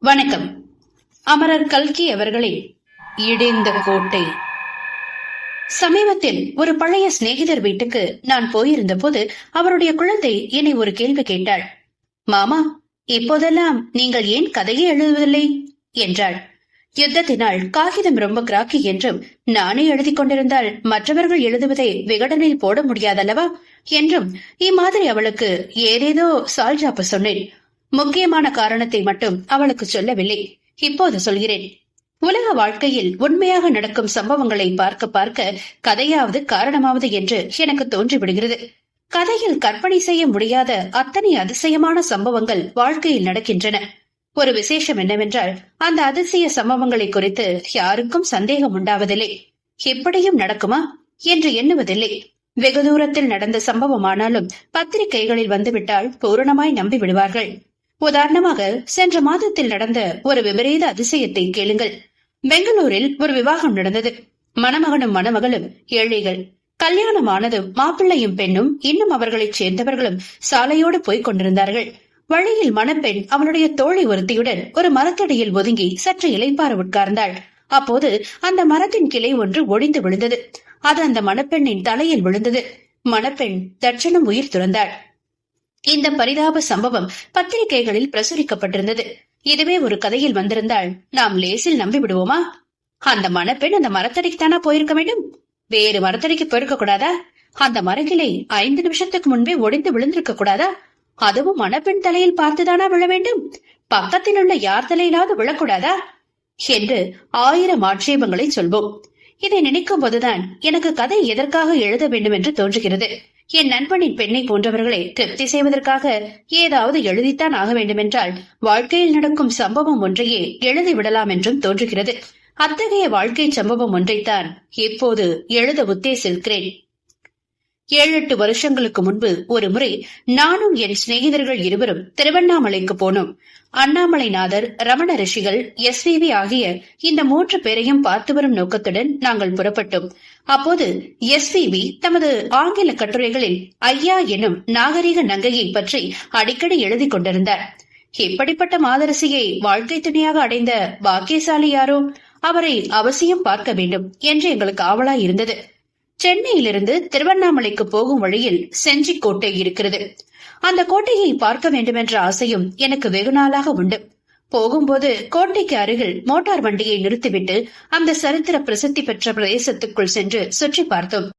வணக்கம். அமரர் கல்கி அவர்களின் இடிந்த கோட்டை. சமீபத்தில் ஒரு பழைய சிநேகிதர் வீட்டுக்கு நான் போயிருந்த போது அவருடைய குழந்தை என்னை ஒரு கேள்வி கேட்டாள். மாமா, இப்போதெல்லாம் நீங்கள் ஏன் கதையை எழுதுவதில்லை என்றாள். யுத்தத்தினால் காகிதம் ரொம்ப கிராக்கி என்றும் நானே எழுதி கொண்டிருந்தால் மற்றவர்கள் எழுதுவதை விகடனில் போட முடியாதல்லவா என்றும் இம்மாதிரி அவளுக்கு ஏதேதோ சால்ஜாப்பு சொன்னேன். முக்கியமான காரணத்தை மட்டும் அவளுக்கு சொல்லவில்லை. இப்போது சொல்கிறேன். உலக வாழ்க்கையில் உண்மையாக நடக்கும் சம்பவங்களை பார்க்க பார்க்க கதையாவது காரணமாவது என்று எனக்கு தோன்றிவிடுகிறது. கதையில் கற்பனை செய்ய முடியாத அத்தனை அதிசயமான சம்பவங்கள் வாழ்க்கையில் நடக்கின்றன. ஒரு விசேஷம் என்னவென்றால் அந்த அதிசய சம்பவங்களை குறித்து யாருக்கும் சந்தேகம் உண்டாவதில்லை. எப்படியும் நடக்குமா என்று எண்ணுவதில்லை. வெகு தூரத்தில் நடந்த சம்பவமானாலும் பத்திரிகைகளில் வந்துவிட்டால் பூரணமாய் நம்பி விடுவார்கள். உதாரணமாக, சென்ற மாதத்தில் நடந்த ஒரு விபரீத அதிசயத்தை கேளுங்கள். பெங்களூரில் ஒரு விவாகம் நடந்தது. மணமகனும் மணமகளும் ஏழைகள். கல்யாணமானதும் மாப்பிள்ளையும் பெண்ணும் இன்னும் அவர்களைச் சேர்ந்தவர்களும் சாலையோடு போய்க் கொண்டிருந்தார்கள். வழியில் மணப்பெண் அவளுடைய தோழி ஒருத்தியுடன் ஒரு மரத்தடியில் ஒதுங்கி சற்று இளைப்பாற உட்கார்ந்தாள். அப்போது அந்த மரத்தின் கிளை ஒன்று ஒடிந்து விழுந்தது. அது அந்த மணப்பெண்ணின் தலையில் விழுந்தது. மணப்பெண் தட்சணம் உயிர் துறந்தாள். இந்த பரிதாப சம்பவம் பத்திரிகைகளில் பிரசுரிக்கப்பட்டிருந்தது. இதுவே ஒரு கதையில் வந்திருந்தால் நாம் லேசில் நம்பி விடுவோமா? அந்த மணப்பெண் அந்த மரத்தடிக்குத்தானா போயிருக்க வேண்டும்? வேறு மரத்தடிக்கு போயிருக்க கூடாதா? அந்த மரக்கிளை 5 நிமிஷத்துக்கு முன்பே ஒடிந்து விழுந்திருக்க கூடாதா? அதுவும் மணப்பெண் தலையில் பார்த்துதானா விழ வேண்டும்? பக்கத்தில் உள்ள யார் தலையிலாவது விழக்கூடாதா என்று 1000 ஆட்சேபங்களை சொல்வோம். இதை நினைக்கும் போதுதான் எனக்கு கதை எதற்காக எழுத வேண்டும் என்று தோன்றுகிறது. என் நண்பனின் பெண்ணை போன்றவர்களை திருப்தி செய்வதற்காக ஏதாவது எழுதித்தான் ஆக வேண்டுமென்றால் வாழ்க்கையில் நடக்கும் சம்பவம் ஒன்றையே எழுதிவிடலாம் என்றும் தோன்றுகிறது. அத்தகைய வாழ்க்கை சம்பவம் ஒன்றைத்தான் இப்போது எழுத உத்தேசிக்கிறேன். 7-8 வருஷங்களுக்கு முன்பு ஒரு முறை நானும் என் சிநேகிதர்கள் இருவரும் திருவண்ணாமலைக்கு போனோம். அண்ணாமலைநாதர், ரமண ரிஷிகள், SVV ஆகிய இந்த 3 பேரையும் பார்த்து வரும் நோக்கத்துடன் நாங்கள் புறப்பட்டோம். அப்போது SVV தமது ஆங்கில கட்டுரைகளில் ஐயா எனும் நாகரிக நங்கையை பற்றி அடிக்கடி எழுதி கொண்டிருந்தார். இப்படிப்பட்ட மாதரசியை வாழ்க்கை துணையாக அடைந்த பாக்கியசாலி யாரோ, அவரை அவசியம் பார்க்க வேண்டும் என்று எங்களுக்கு ஆவலாய் இருந்தது. சென்னையிலிருந்து திருவண்ணாமலைக்கு போகும் வழியில் செஞ்சிக்கோட்டை இருக்கிறது. அந்த கோட்டையை பார்க்க வேண்டுமென்ற ஆசையும் எனக்கு வெகு நாளாக உண்டு. போகும்போது கோட்டைக்கு அருகில் மோட்டார் வண்டியை நிறுத்திவிட்டு அந்த சரித்திர பிரசித்தி பெற்ற பிரதேசத்துக்குள் சென்று சுற்றி பார்த்தோம்.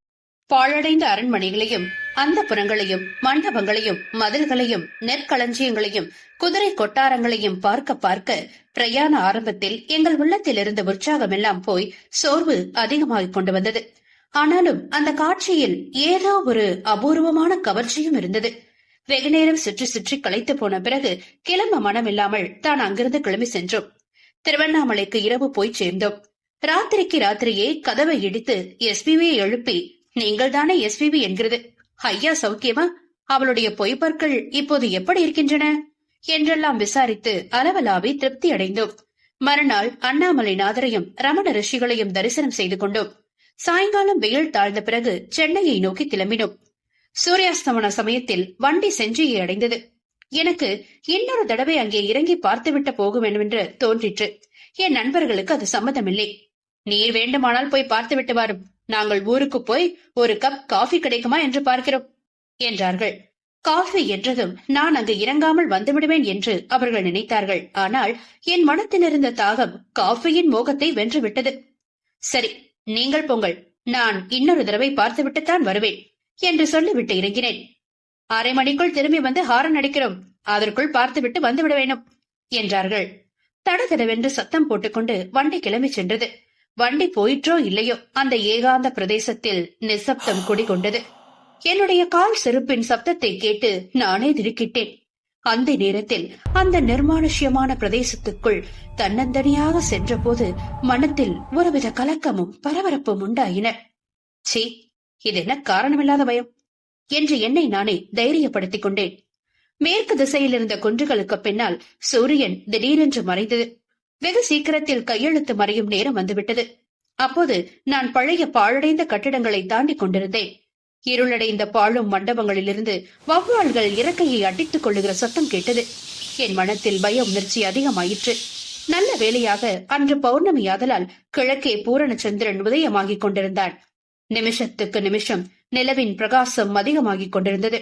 பாழடைந்த அரண்மனைகளையும் அந்த புறங்களையும் மண்டபங்களையும் மதில்களையும் நெற்களஞ்சியங்களையும் குதிரை கொட்டாரங்களையும் பார்க்க பார்க்க பிரயாண ஆரம்பத்தில் எங்கள் உள்ளத்தில் இருந்த உற்சாகமெல்லாம் போய் சோர்வு அதிகமாகிக் கொண்டு வந்தது. ஆனாலும் அந்த காட்சியில் ஏதோ ஒரு அபூர்வமான கவர்ச்சியும் இருந்தது. வெகு நேரம் சுற்றி சுற்றி களைத்து போன பிறகு கிளம்ப மனமில்லாமல் தான் அங்கிருந்து கிளம்பி சென்றோம். திருவண்ணாமலைக்கு இரவு போய் சேர்ந்தோம். ராத்திரிக்கு ராத்திரியே கதவை இடித்து SVV எழுப்பி, நீங்கள் தானே SVV என்கிறது, ஐயா சௌக்கியமா, அவளுடைய பொய்ப்பற்கள் இப்போது எப்படி இருக்கின்றன என்றெல்லாம் விசாரித்து அளவலாவி திருப்தி அடைந்தோம். மறுநாள் அண்ணாமலைநாதரையும் ரமண ரிஷிகளையும் தரிசனம் செய்து கொண்டோம். சாயங்காலம் வெயில் தாழ்ந்த பிறகு சென்னையை நோக்கி கிளம்பினோம். சூரியாஸ்தமன சமயத்தில் வண்டி செஞ்சியை அடைந்தது. எனக்கு இன்னொரு தடவை அங்கே இறங்கி பார்த்துவிட்டு போக வேண்டும் என்று தோன்றிற்று. என் நண்பர்களுக்கு அது சம்மதமில்லை. நீர் வேண்டுமானால் போய் பார்த்துவிட்டு வரும், நாங்கள் ஊருக்கு போய் ஒரு கப் காஃபி கிடைக்குமா என்று பார்க்கிறோம் என்றார்கள். காஃபி என்றதும் நான் அங்கு இறங்காமல் வந்துவிடுவேன் என்று அவர்கள் நினைத்தார்கள். ஆனால் என் மனத்தில் இருந்த தாகம் காஃபியின் மோகத்தை வென்றுவிட்டது. சரி, நீங்கள் பொங்கல், நான் இன்னொரு தடவை பார்த்துவிட்டுத்தான் வருவேன் என்று சொல்லிவிட்டு இறங்கினேன். 1/2 மணிக்குள் திரும்பி வந்து ஹாரன் அடிக்கிறோம், அதற்குள் பார்த்துவிட்டு வந்துவிட வேண்டும் என்றார்கள். தடதடவென்று சத்தம் போட்டுக்கொண்டு வண்டி கிளம்பி சென்றது. வண்டி போயிற்றோ இல்லையோ, அந்த ஏகாந்த பிரதேசத்தில் நிசப்தம் குடிகொண்டது. என்னுடைய கால் செருப்பின் சப்தத்தை கேட்டு நானே திடுக்கிட்டேன். அந்த நேரத்தில் அந்த நிர்மானுஷ்யமான பிரதேசத்துக்குள் தன்னந்தனியாக சென்ற போது மனத்தில் ஒருவித கலக்கமும் பரபரப்பும் உண்டாயின. சீ, இது என்ன காரணமில்லாத பயம் என்று என்னை நானே தைரியப்படுத்திக் கொண்டேன். மேற்கு திசையில் இருந்த குன்றுகளுக்கு பின்னால் சூரியன் திடீரென்று மறைந்தது. வெகு சீக்கிரத்தில் கையெழுத்து மறையும் நேரம் வந்துவிட்டது. அப்போது நான் பழைய பாழடைந்த கட்டிடங்களை தாண்டி கொண்டிருந்தேன். இருளடைந்த பாழும் மண்டபங்களிலிருந்து வௌவால்கள் இறக்கையை அடித்துக் கொள்ளுகிற சத்தம் கேட்டது. என் மனத்தில் பய உணர்ச்சி அதிகமாயிற்று. நல்ல வேளையாக அன்று பௌர்ணமியாதலால் கிழக்கே பூரண சந்திரன் உதயமாகிக் கொண்டிருந்தான். நிமிஷத்துக்கு நிமிஷம் நிலவின் பிரகாசம் அதிகமாகிக் கொண்டிருந்தது.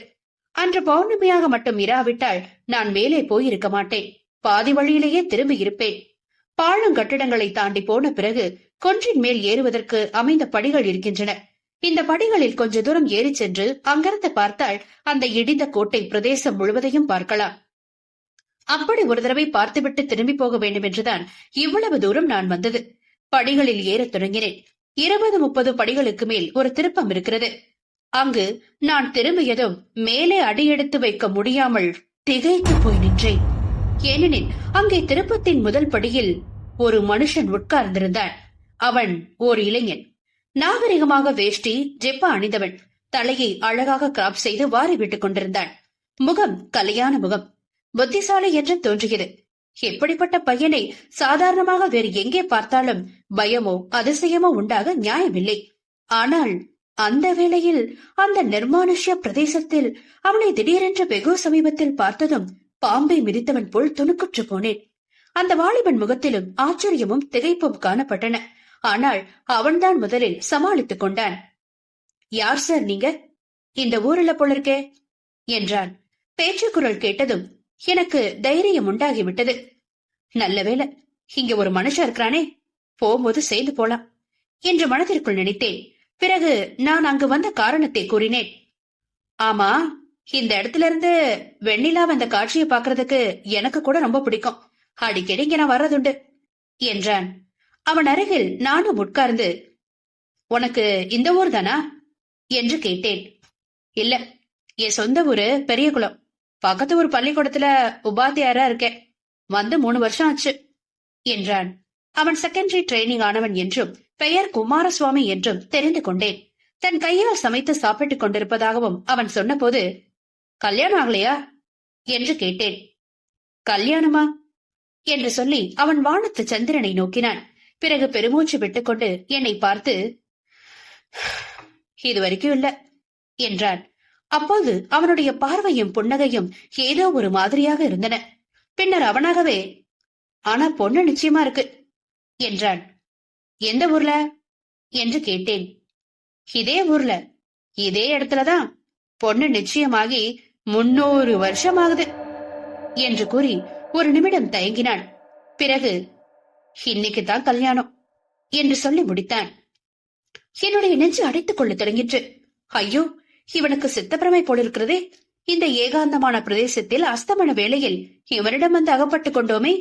அன்று பௌர்ணமியாக மட்டும் இராவிட்டால் நான் மேலே போயிருக்க மாட்டேன். பாதி வழியிலேயே திரும்பி இருப்பேன். பாழுங்கட்டிடங்களை தாண்டி போன பிறகு கொன்றின் மேல் ஏறுவதற்கு அமைந்த படிகள் இருக்கின்றன. இந்த படிகளில் கொஞ்ச தூரம் ஏறி சென்று அங்கிருந்து பார்த்தால் அந்த இடிந்த கோட்டை பிரதேசம் முழுவதையும் பார்க்கலாம். அப்படி ஒரு தடவை பார்த்துவிட்டு திரும்பி போக வேண்டும் என்றுதான் இவ்வளவு தூரம் நான் வந்தது. படிகளில் ஏறத் தொடங்கினேன். 20-30 படிகளுக்கு மேல் ஒரு திருப்பம் இருக்கிறது. அங்கு நான் திரும்பியதும் மேலே அடியெடுத்து வைக்க முடியாமல் திகைத்து போய் நின்றேன். ஏனெனில் அங்கே திருப்பத்தின் முதல் படியில் ஒரு மனுஷன் உட்கார்ந்திருந்தான். அவன் ஓர் இளைஞன். நாகரிகமாக வேஷ்டி ஜெப்பா அணிந்தவன். தலையை அழகாக கிராப் செய்து வாரி விட்டுக் கொண்டிருந்தான். முகம் கலையான முகம். புத்திசாலி என்று தோன்றியது. எப்படிப்பட்ட பையனை சாதாரணமாக வேறு எங்கே பார்த்தாலும் பயமோ அதிசயமோ உண்டாக நியாயமில்லை. ஆனால் அந்த வேளையில் அந்த நிர்மானுஷ்ய பிரதேசத்தில் அவனை திடீரென்று வெகு சமீபத்தில் பார்த்ததும் பாம்பை மிதித்தவன் போல் துணுக்குற்று போனேன். அந்த வாலிபன் முகத்திலும் ஆச்சரியமும் திகைப்பும் காணப்பட்டன. ஆனால் அவன்தான் முதலில் சமாளித்துக் கொண்டான். யார் சார் நீங்க? இந்த ஊரில் போல இருக்கே என்றான். பேச்சுக்குரல் கேட்டதும் எனக்கு தைரியம் உண்டாகிவிட்டது. நல்ல வேளை இங்க ஒரு மனுஷன் இருக்கிறானே, போகும்போது சேர்ந்து போலாம் என்று மனதிற்குள் நினைத்தேன். பிறகு நான் அங்கு வந்த காரணத்தை கூறினேன். ஆமா, இந்த இடத்துல இருந்து வெண்ணிலா வந்த காட்சியை பாக்குறதுக்கு எனக்கு கூட ரொம்ப பிடிக்கும். அடிக்கடி இங்க நான் வர்றதுண்டு என்றான். அவன் அருகில் நானும் உட்கார்ந்து, உனக்கு இந்த ஊர் தானா என்று கேட்டேன். இல்ல, என் சொந்த ஊரு பெரியகுளம். பக்கத்து ஊர் பள்ளிக்கூடத்துல உபாத்தியாரா இருக்கேன். வந்து 3 வருஷம் ஆச்சு என்றான். அவன் செகண்டரி ட்ரைனிங் ஆனவன் என்றும் பெயர் குமாரசுவாமி என்றும் தெரிந்து கொண்டேன். தன் கையால் சமைத்து சாப்பிட்டுக் கொண்டிருப்பதாகவும் அவன் சொன்னபோது, கல்யாணம் ஆகலையா என்று கேட்டேன். கல்யாணமா என்று சொல்லி அவன் வானத்து சந்திரனை நோக்கினான். பிறகு பெருமூச்சு விட்டுக்கொண்டு என்னை பார்த்து, இதுவரைக்கும் இல்ல என்றான். அப்போது அவனுடைய பார்வையும் புன்னகையும் ஏதோ ஒரு மாதிரியாக இருந்தன. பின்னர் அவனாகவே, ஆனா பொண்ணு நிச்சயமா இருக்கு என்றான். எந்த ஊர்ல என்று கேட்டேன். இதே ஊர்ல, இதே இடத்துலதான். பொண்ணு நிச்சயமாகி 300 வருஷம் ஆகுது என்று கூறி ஒரு நிமிடம் தயங்கினான். பிறகு, இன்னைக்குதான் கல்யாணம் என்று சொல்லி முடித்தான். என்னுடைய நெஞ்சு அடைத்துக் கொள்ள தொடங்கிற்று. ஐயோ, இவனுக்கு சித்தப்பிரமை போலிருக்கிறதே. இந்த ஏகாந்தமான பிரதேசத்தில் அஸ்தமன வேளையில் இவனிடம் வந்து அகப்பட்டுக் கொண்டோமே.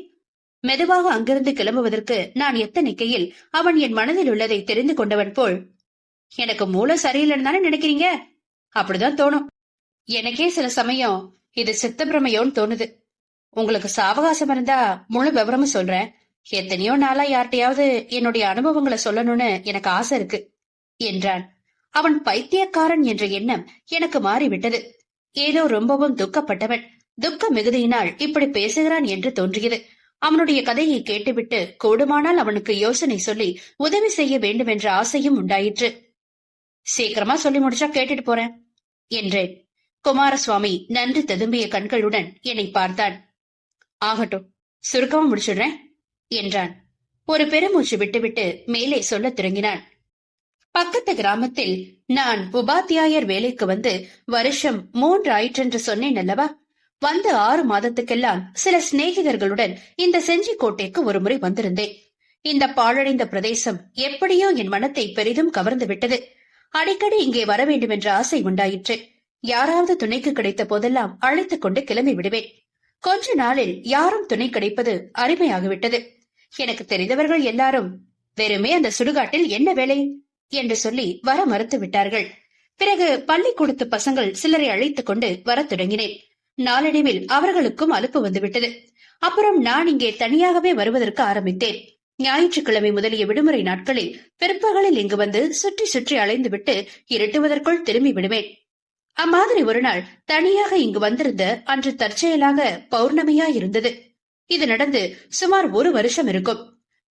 மெதுவாக அங்கிருந்து கிளம்புவதற்கு நான் எத்தனைக்கையில் அவன் என் மனதில் உள்ளதை தெரிந்து கொண்டவன் போல், எனக்கு மூளை சரியில்லைன்னு தானே நினைக்கிறீங்க? அப்படிதான் தோணும். எனக்கே சில சமயம் இது சித்தப்பிரமையோன்னு தோணுது. உங்களுக்கு சாவகாசம் இருந்தா முழு விவரமும் சொல்றேன். எத்தனையோ நாளா யார்கிட்டயாவது என்னுடைய அனுபவங்களை சொல்லணும்னு எனக்கு ஆசை இருக்கு என்றான். அவன் பைத்தியக்காரன் என்ற எண்ணம் எனக்கு மாறிவிட்டது. ஏதோ ரொம்பவும் துக்கப்பட்டவன். துக்க மிகுதியினால் இப்படி பேசுகிறான் என்று தோன்றியது. அவனுடைய கதையை கேட்டுவிட்டு கூடுமானால் அவனுக்கு யோசனை சொல்லி உதவி செய்ய வேண்டும் என்ற ஆசையும் உண்டாயிற்று. சீக்கிரமா சொல்லி முடிச்சா கேட்டுட்டு போறேன் என்றேன். குமாரசுவாமி நன்றி ததும்பிய கண்களுடன் என்னை பார்த்தான். ஆகட்டும், சுருக்கமா முடிச்சிடுறேன் என்றான். ஒரு பெருமூச்சு விட்டுவிட்டு மேலே சொல்ல தொடங்கினான். பக்கத்து கிராமத்தில் நான் உபாத்தியாயர் வேலைக்கு வந்து வருஷம் 3 ஆயிற்றென்று சொன்னேன் அல்லவா? வந்து 6 மாதத்துக்கெல்லாம் சில சிநேகிதர்களுடன் இந்த செஞ்சிக்கோட்டைக்கு ஒரு முறை வந்திருந்தேன். இந்த பாழடைந்த பிரதேசம் எப்படியோ என் மனத்தை பெரிதும் கவர்ந்து விட்டது. அடிக்கடி இங்கே வர வேண்டும் என்ற ஆசை உண்டாயிற்று. யாராவது துணைக்கு கிடைத்த போதெல்லாம் அழைத்துக் கொண்டு கிளம்பி விடுவேன். கொஞ்ச நாளில் யாரும் துணை கிடைப்பது அருமையாகிவிட்டது. எனக்கு தெரிந்தவர்கள் எல்லாரும் வெறுமே அந்த சுடுகாட்டில் என்ன வேலை என்று சொல்லி வர மறுத்து விட்டார்கள். பிறகு பள்ளிக்கூடத்து பசங்கள் சிலரை அழைத்துக் கொண்டு வரத் தொடங்கினேன். நாளடைவில் அவர்களுக்கும் அலுப்பு வந்துவிட்டது. அப்புறம் நான் இங்கே தனியாகவே வருவதற்கு ஆரம்பித்தேன். ஞாயிற்றுக்கிழமை முதலிய விடுமுறை நாட்களில் பிற்பகலில் இங்கு வந்து சுற்றி சுற்றி அலைந்துவிட்டு இருட்டுவதற்குள் திரும்பி விடுவேன். அம்மாதிரி ஒரு நாள் தனியாக இங்கு வந்திருந்த அன்று தற்செயலாக பௌர்ணமியாயிருந்தது. இது நடந்து சுமார் 1 வருஷம் இருக்கும்.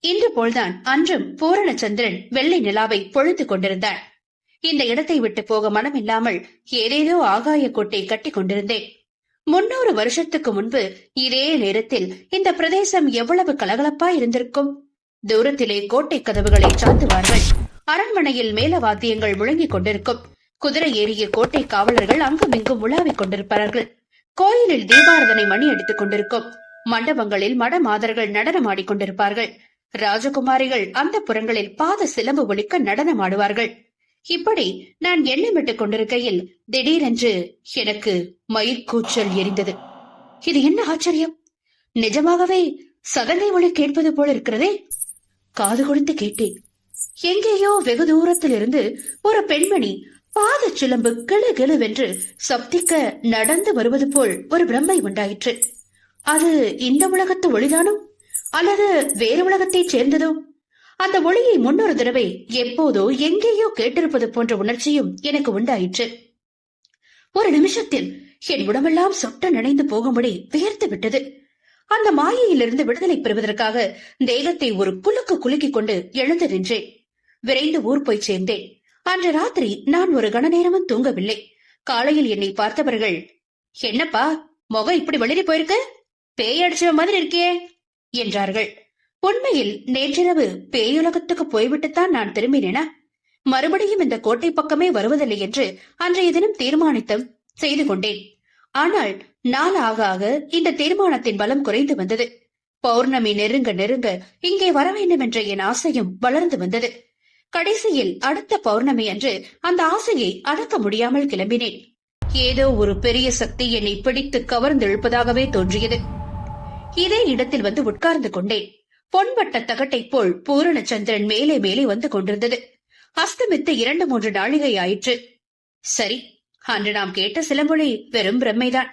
இன்று போல்தான் அன்றும் பூரண சந்திரன் வெள்ளை நிலாவை பொழுது கொண்டிருந்தான். இந்த இடத்தை விட்டு போக மனமில்லாமல் ஏதேதோ ஆகாய கோட்டை கட்டி கொண்டிருந்தேன். 300 வருஷத்துக்கு முன்பு இதே நேரத்தில் இந்த பிரதேசம் எவ்வளவு கலகலப்பா இருந்திருக்கும். தூரத்திலே கோட்டை கதவுகளை சாத்துவார்கள். அரண்மனையில் மேலவாத்தியங்கள் முழங்கிக் கொண்டிருக்கும். குதிரை ஏறிய கோட்டை காவலர்கள் அங்குமிங்கும் உலாவிக் கொண்டிருப்பார்கள். கோயிலில் தீபாரதனை மணி அடித்துக் கொண்டிருக்கும். மண்டபங்களில் மட மாதர்கள் நடனமாடிக் கொண்டிருப்பார்கள். ராஜகுமாரிகள் அந்த புறங்களில் பாத சிலம்பு ஒலிக்க நடனமாடுவார்கள். இப்படி நான் எண்ணமிட்டுக் கொண்டிருக்கையில் திடீரென்று எனக்கு மயிர்கூச்சல் எரிந்தது. இது என்ன ஆச்சரியம்! நிஜமாகவே சதங்கை ஒளி கேட்பது போல இருக்கிறதே. காது கொடுத்து கேட்டேன். எங்கேயோ வெகு தூரத்தில் இருந்து ஒரு பெண்மணி பாத சிலம்பு கிளு கிளுவென்று சப்திக்க நடந்து வருவது போல் ஒரு பிரம்மை உண்டாயிற்று. அது இந்த உலகத்து ஒளிதானோ அல்லது வேறு உலகத்தைச் சேர்ந்ததோ? அந்த ஒளியை முன்னொரு தடவை எப்போதோ எங்கேயோ கேட்டிருப்பது போன்ற உணர்ச்சியும் எனக்கு உண்டாயிற்று. ஒரு நிமிஷத்தில் என் உடம்பெல்லாம் சொட்ட நினைந்து போகும்படி வியர்த்து விட்டது. அந்த மாயையிலிருந்து விடுதலை பெறுவதற்காக தேகத்தை ஒரு குலுக்கு குலுக்கிக் கொண்டு எழுந்து நின்றேன். விரைந்து ஊர் போய் சேர்ந்தேன். அன்று ராத்திரி நான் ஒரு கண நேரமும் தூங்கவில்லை. காலையில் என்னை பார்த்தவர்கள், என்னப்பா முகம் இப்படி வெளியே போயிருக்கு, பேய் அடிச்ச மாதிரி இருக்கே என்றார்கள். உண்மையில் நேற்றிரவு பேயுலகத்துக்கு போய்விட்டுத்தான் நான் திரும்பினேனா? மறுபடியும் இந்த கோட்டை பக்கமே வருவதில்லை என்று அன்றைய தினம் தீர்மானித்தம் செய்து கொண்டேன். ஆனால் நாள் ஆக ஆக இந்த தீர்மானத்தின் பலம் குறைந்து வந்தது. பௌர்ணமி நெருங்க நெருங்க இங்கே வர வேண்டும் என்ற என் ஆசையும் வளர்ந்து வந்தது. கடைசியில் அடுத்த பௌர்ணமி அன்று அந்த ஆசையை அடக்க முடியாமல் கிளம்பினேன். ஏதோ ஒரு பெரிய சக்தி என்னை பிடித்து கவர்ந்து இழுப்பதாகவே தோன்றியது. இதே இடத்தில் வந்து உட்கார்ந்து கொண்டேன். பொன்பட்ட தகட்டை போல் பூரண சந்திரன் மேலே மேலே வந்து கொண்டிருந்தது. அஸ்தமித்து 2-3 நாழிகை ஆயிற்று. சரி, அன்று நாம் கேட்ட சிலம்பொலி வெறும் பிரம்மைதான்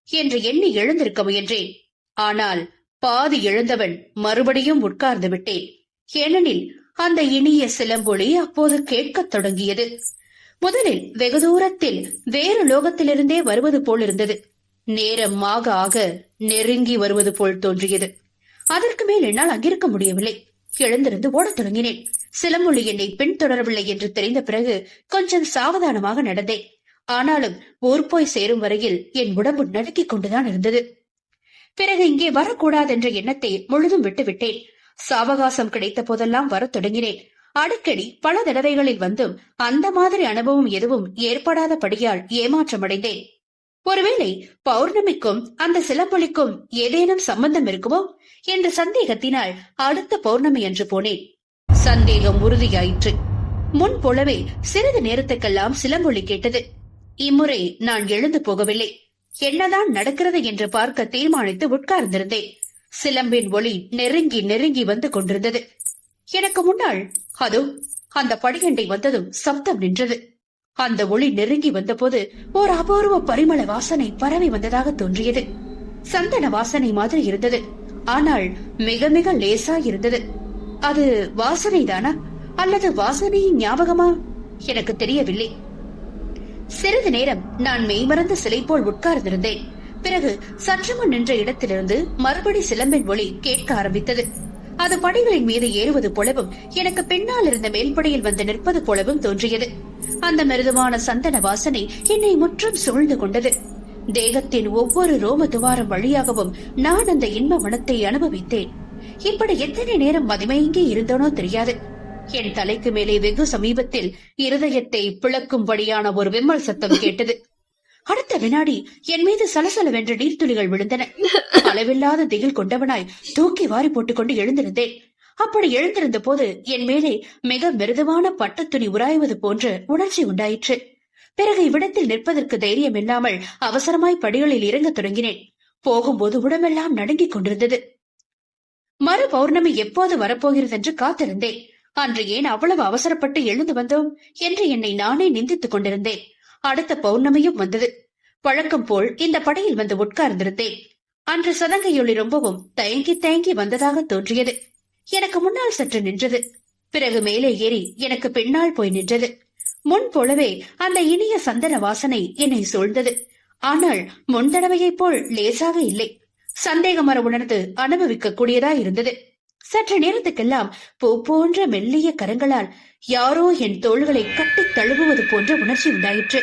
என்று எண்ணி எழுந்திருக்க முயன்றேன். ஆனால் பாதி எழுந்தவன் மறுபடியும் உட்கார்ந்து விட்டேன். ஏனெனில் அந்த இனிய சிலம்பொலி அப்போது கேட்கத் தொடங்கியது. முதலில் வெகு தூரத்தில் வேறு லோகத்திலிருந்தே வருவது போல் இருந்தது. நேரம் ஆக ஆக நெருங்கி வருவது போல் தோன்றியது. அதற்கு மேல் என்னால் அங்கிருக்க முடியவில்லை. எழுந்திருந்து ஓடத் தொடங்கினேன். சிலம்பொலி என்னை பின்தொடரவில்லை என்று தெரிந்த பிறகு கொஞ்சம் சாவதானமாக நடந்தேன். ஆனாலும் ஊர் போய் சேரும் வரையில் என் உடம்பு நடுக்கிக் கொண்டுதான் இருந்தது. பிறகு இங்கே வரக்கூடாதென்ற எண்ணத்தை முழுதும் விட்டுவிட்டேன். சாவகாசம் கிடைத்த போதெல்லாம் வரத் தொடங்கினேன். அடிக்கடி பல தடவைகளில் வந்தும் அந்த மாதிரி அனுபவம் எதுவும் ஏற்படாதபடியால் ஏமாற்றமடைந்தேன். ஒருவேளை பௌர்ணமிக்கும் அந்த சிலம்பொலிக்கும் ஏதேனும் சம்பந்தம் இருக்குமோ என்ற சந்தேகத்தினால் அடுத்த பௌர்ணமி அன்று போனேன். சந்தேகம் உறுதியாயிற்று. முன் போலவே சிறிது நேரத்துக்கெல்லாம் சிலம்பொலி கேட்டது. இம்முறை நான் எழுந்து போகவில்லை. என்னதான் நடக்கிறது என்று பார்க்க தீர்மானித்து உட்கார்ந்திருந்தேன். சிலம்பின் ஒளி நெருங்கி நெருங்கி வந்து கொண்டிருந்தது. எனக்கு முன்னால் அதோ அந்த படியண்டை வந்ததும் சப்தம் நின்றது. அந்த ஒளி நெருங்கி வந்தபோது ஓர் அபூர்வ பரிமள வாசனை பரவி வந்ததாக தோன்றியது. சந்தன வாசனை மாதிரி இருந்தது. ஆனால் மிக மிக லேசா இருந்தது. அது வாசனைதானா அல்லது வாசனையின் ஞாபகமா எனக்கு தெரியவில்லை. சிறிது நேரம் நான் மெய்மறந்த சிலை போல் உட்கார்ந்திருந்தேன். பிறகு சற்று முன் நின்ற இடத்திலிருந்து மறுபடி சிலம்பின் ஒளி கேட்க ஆரம்பித்தது. அது படிகளின் மீது ஏறுவது போலவும் எனக்கு பின்னால் இருந்த மேல்படியில் வந்து நிற்பது போலவும் தோன்றியது. அந்த மிருதுவான சந்தன வாசனை என்னை முற்றும் சூழ்ந்து கொண்டது. தேகத்தின் ஒவ்வொரு ரோம துவாரம் வழியாகவும் நான் அந்த இன்ப மனத்தை அனுபவித்தேன். இப்படி எத்தனை நேரம் மதிமயங்கி இருந்தோனோ தெரியாது. என் தலைக்கு மேலே வெகு சமீபத்தில் இருதயத்தை பிளக்கும்படியான ஒரு விம்மல் சத்தம் கேட்டது. அடுத்த வினாடி என் மீது சலசலவென்ற நீர்த்துளிகள் விழுந்தன. அளவில்லாத திகில் கொண்டவனாய் தூக்கி வாரி போட்டுக்கொண்டு எழுந்திருந்தேன். அப்படி எழுந்திருந்த போது என் மேலே மிக மிருதுவான பட்டுத்துணி உராய்வது போன்ற உணர்ச்சி உண்டாயிற்று. பிறகு இவ்விடத்தில் நிற்பதற்கு தைரியம் இல்லாமல் அவசரமாய் படிகளில் இறங்க தொடங்கினேன். போகும்போது உடம்பெல்லாம் நடுங்கிக் கொண்டிருந்தது. மறு பௌர்ணமி எப்போது வரப்போகிறது என்று காத்திருந்தேன். அன்று ஏன் அவ்வளவு அவசரப்பட்டு எழுந்து வந்தோம் என்று என்னை நானே நிந்தித்துக் கொண்டிருந்தேன். அடுத்த பௌர்ணமியும் வந்தது. வழக்கம் போல் இந்த படையில் வந்து உட்கார்ந்திருந்தேன். அன்று சதங்கையொளி ரொம்பவும் தயங்கி தயங்கி வந்ததாக தோன்றியது. எனக்கு முன்னால் சற்று நின்றது. பிறகு மேலே ஏறி எனக்கு பின்னால் போய் நின்றது. முன் போலவே அந்த இனிய சந்தன வாசனை என்னை சூழ்ந்தது. ஆனால் முன் தடவையைப் போல் லேசாக இல்லை. சந்தேகமர உணர்ந்து அனுபவிக்க கூடியதா இருந்தது. சற்று நேரத்துக்கெல்லாம் பூ போன்ற மெல்லிய கரங்களால் யாரோ என் தோள்களை கட்டித் தழுவுவது போன்ற உணர்ச்சி உண்டாயிற்று.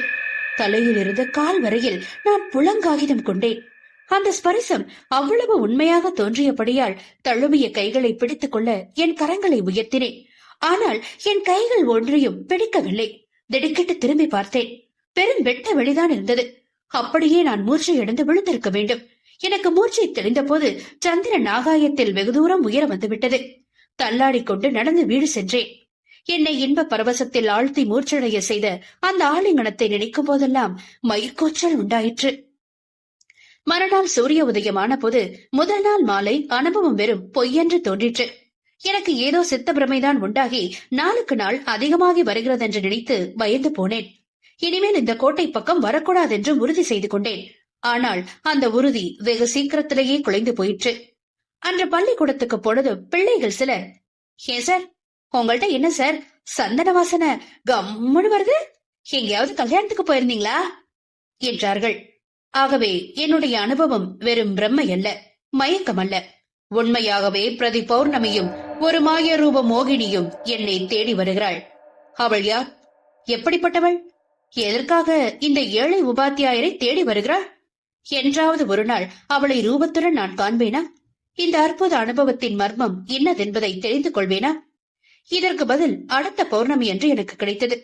தலையில் இருந்து கால் வரையில் நான் புலங்காகிதம் கொண்டேன். அந்த ஸ்பரிசம் அவ்வளவு உண்மையாக தோன்றியபடியால் தழுவிய கைகளை பிடித்துக் கொள்ள என் கரங்களை உயர்த்தினேன். ஆனால் என் கைகள் ஒன்றையும் பிடிக்கவில்லை. திடுக்கிட்டு திரும்பி பார்த்தேன். பெரும் வெட்ட வெளிதான் இருந்தது. அப்படியே நான் மூர்ச்சையடைந்து விழுந்திருக்க வேண்டும். எனக்கு மூர்ச்சை தெளிந்த போது சந்திரன் ஆகாயத்தில் வெகு தூரம் உயர வந்துவிட்டது. தள்ளாடிக்கொண்டு நடந்து வீடு சென்றேன். என்னை இன்ப பரவசத்தில் ஆழ்த்தி மூர்ச்சடைய செய்த அந்த ஆலிங்கனத்தை நினைக்கும் போதெல்லாம் மயிர்கூச்சல் உண்டாயிற்று. மறுநாள் சூரிய உதயமான போது முதல் நாள் மாலை அனுபவம் வெறும் பொய்யென்று தோன்றிற்று. எனக்கு ஏதோ சித்த பிரமைதான் உண்டாகி நாளுக்கு நாள் அதிகமாகி வருகிறதென்று நினைத்து பயந்து போனேன். இனிமேல் இந்த கோட்டை பக்கம் வரக்கூடாதென்று உறுதி செய்து கொண்டேன். ஆனால் அந்த உறுதி வெகு சீக்கிரத்திலேயே குலைந்து போயிற்று. அன்று பள்ளிக்கூடத்துக்கு போனது பிள்ளைகள் சிலர், ஏன் சார் உங்கள்ட்ட என்ன சார் சந்தன வாசனை கம்முன்னு வருது, எங்கேயாவது கல்யாணத்துக்கு போயிருந்தீங்களா என்றார்கள். ஆகவே என்னுடைய அனுபவம் வெறும் பிரம்மை அல்ல, மயக்கம் அல்ல. உண்மையாகவே பிரதி பௌர்ணமியும் ஒரு மாய ரூப மோகினியும் என்னை தேடி வருகிறாள். அவள் யார்? எப்படிப்பட்டவள்? எதற்காக இந்த ஏழை உபாத்தியாயரை தேடி வருகிறாள்? என்றாவது ஒரு நாள் அவளை ரூபத்துடன் நான் காண்பேனா? இந்த அற்புத அனுபவத்தின் மர்மம் என்னதென்பதை தெரிந்து கொள்வேனா? இதற்கு பதில் அடுத்த பௌர்ணமி என்று எனக்கு கிடைத்தது.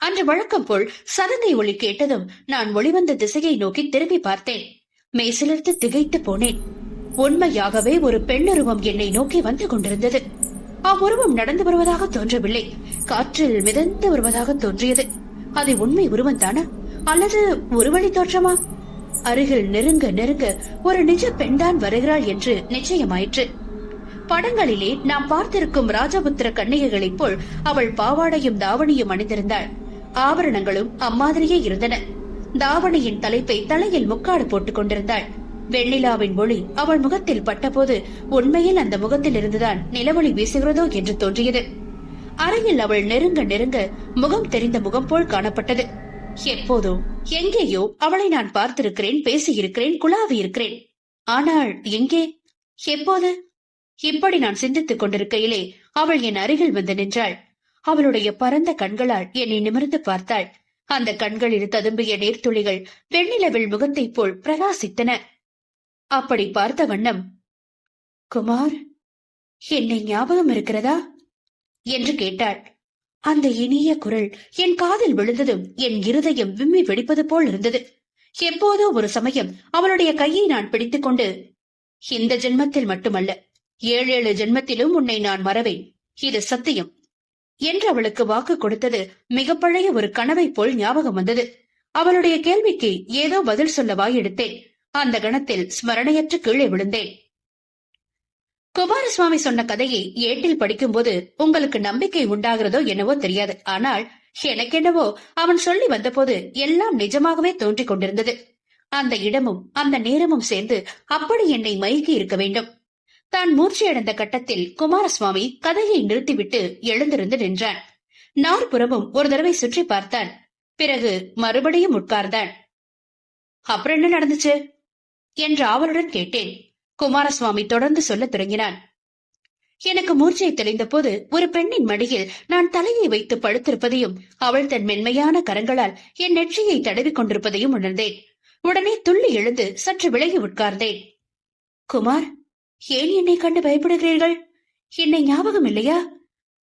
அன்று வழக்கம் போல் சதங்கை ஒளி கேட்டதும் நான் ஒளிவந்த திசையை நோக்கி திரும்பி பார்த்தேன். மெய்சிலிர்த்து திகைத்து போனேன். உண்மையாகவே ஒரு பெண்ணுருவம் என்னை நோக்கி வந்து கொண்டிருந்தது. அவ்வுருவம் நடந்து வருவதாக தோன்றவில்லை, காற்றில் மிதந்து வருவதாக தோன்றியது. அது உண்மை உருவம் தானா அல்லது ஒரு வழி தோற்றமா? அருகில் நெருங்க நெருங்க ஒரு நிஜ பெண்தான் வருகிறாள் என்று நிச்சயமாயிற்று. படங்களிலே நாம் பார்த்திருக்கும் ராஜபுத்திர கன்னிகைகளைப் போல் அவள் பாவாடையும் தாவணியும் அணிந்திருந்தாள். ஆபரணங்களும் அம்மாதிரியே இருந்தன. தாவணியின் தலைப்பை தலையில் முக்காடு போட்டுக் கொண்டிருந்தாள். வெண்ணிலாவின் ஒளி அவள் முகத்தில் பட்டபோது உண்மையில் அந்த முகத்தில் இருந்துதான் நிலவொளி வீசுகிறதோ என்று தோன்றியது. அறையில் அவள் நெருங்க நெருங்க முகம் தெரிந்த முகம் போல் காணப்பட்டது. எப்போதோ எங்கேயோ அவளை நான் பார்த்திருக்கிறேன், பேசியிருக்கிறேன், குழாவி இருக்கிறேன். ஆனால் எங்கே, எப்போது? இப்படி நான் சிந்தித்துக் கொண்டிருக்கையிலே அவள் என் அருகில் வந்து நின்றாள். அவளுடைய பரந்த கண்களால் என்னை நிமிர்ந்து பார்த்தாள். அந்த கண்களில் ததும்பிய நீர்த்துளிகள் வெண்ணிலவில் முகத்தைப் போல் பிரகாசித்தன. அப்படி பார்த்த வண்ணம், குமார், என்னை ஞாபகம் இருக்கிறதா என்று கேட்டாள். அந்த இனிய குரல் என் காதில் விழுந்ததும் என் இருதயம் விம்மி வெடிப்பது போல் இருந்தது. எப்போதோ ஒரு சமயம் அவளுடைய கையை நான் பிடித்துக் கொண்டு, இந்த ஜென்மத்தில் மட்டுமல்ல, 7 ஜென்மத்திலும் உன்னை நான் மறவேன், இது சத்தியம் என்று அவளுக்கு வாக்கு கொடுத்தது மிக பழைய ஒரு கனவை போல் ஞாபகம் வந்தது. அவளுடைய கேள்விக்கு ஏதோ பதில் சொல்ல வாயெடுத்தேன். அந்த கணத்தில் ஸ்மரணையற்று கீழே விழுந்தேன். குமாரசுவாமி சொன்ன கதையை ஏட்டில் படிக்கும்போது உங்களுக்கு நம்பிக்கை உண்டாகிறதோ என்னவோ தெரியாது. ஆனால் எனக்கென்னவோ அவன் சொல்லி வந்தபோது எல்லாம் நிஜமாகவே தோன்றிக் கொண்டிருந்தது. அந்த இடமும் அந்த நேரமும் சேர்ந்து அப்படி என்னை மயக்கி இருக்க வேண்டும். தான் மூர்ச்சையடைந்த கட்டத்தில் குமாரசுவாமி கதையை நிறுத்திவிட்டு எழுந்திருந்து நின்றான். நாற்புறமும் ஒரு தடவை சுற்றி பார்த்தான். பிறகு மறுபடியும் உட்கார்ந்தான். அப்புறம் என்ன நடந்துச்சு என்று ஆவலுடன் கேட்டேன். குமாரசுவாமி தொடர்ந்து சொல்ல தொடங்கினான். எனக்கு மூர்ச்சை தெளிந்த போது ஒரு பெண்ணின் மடியில் நான் தலையை வைத்து படுத்திருப்பதையும் அவள் தன் மென்மையான கரங்களால் என் நெற்றியை தடவி கொண்டிருப்பதையும் உணர்ந்தேன். உடனே துள்ளி எழுந்து சற்று விலகி உட்கார்ந்தேன். குமார், ஏன் என்னை கண்டு பயப்படுகிறீர்கள்? என்னை ஞாபகம் இல்லையா?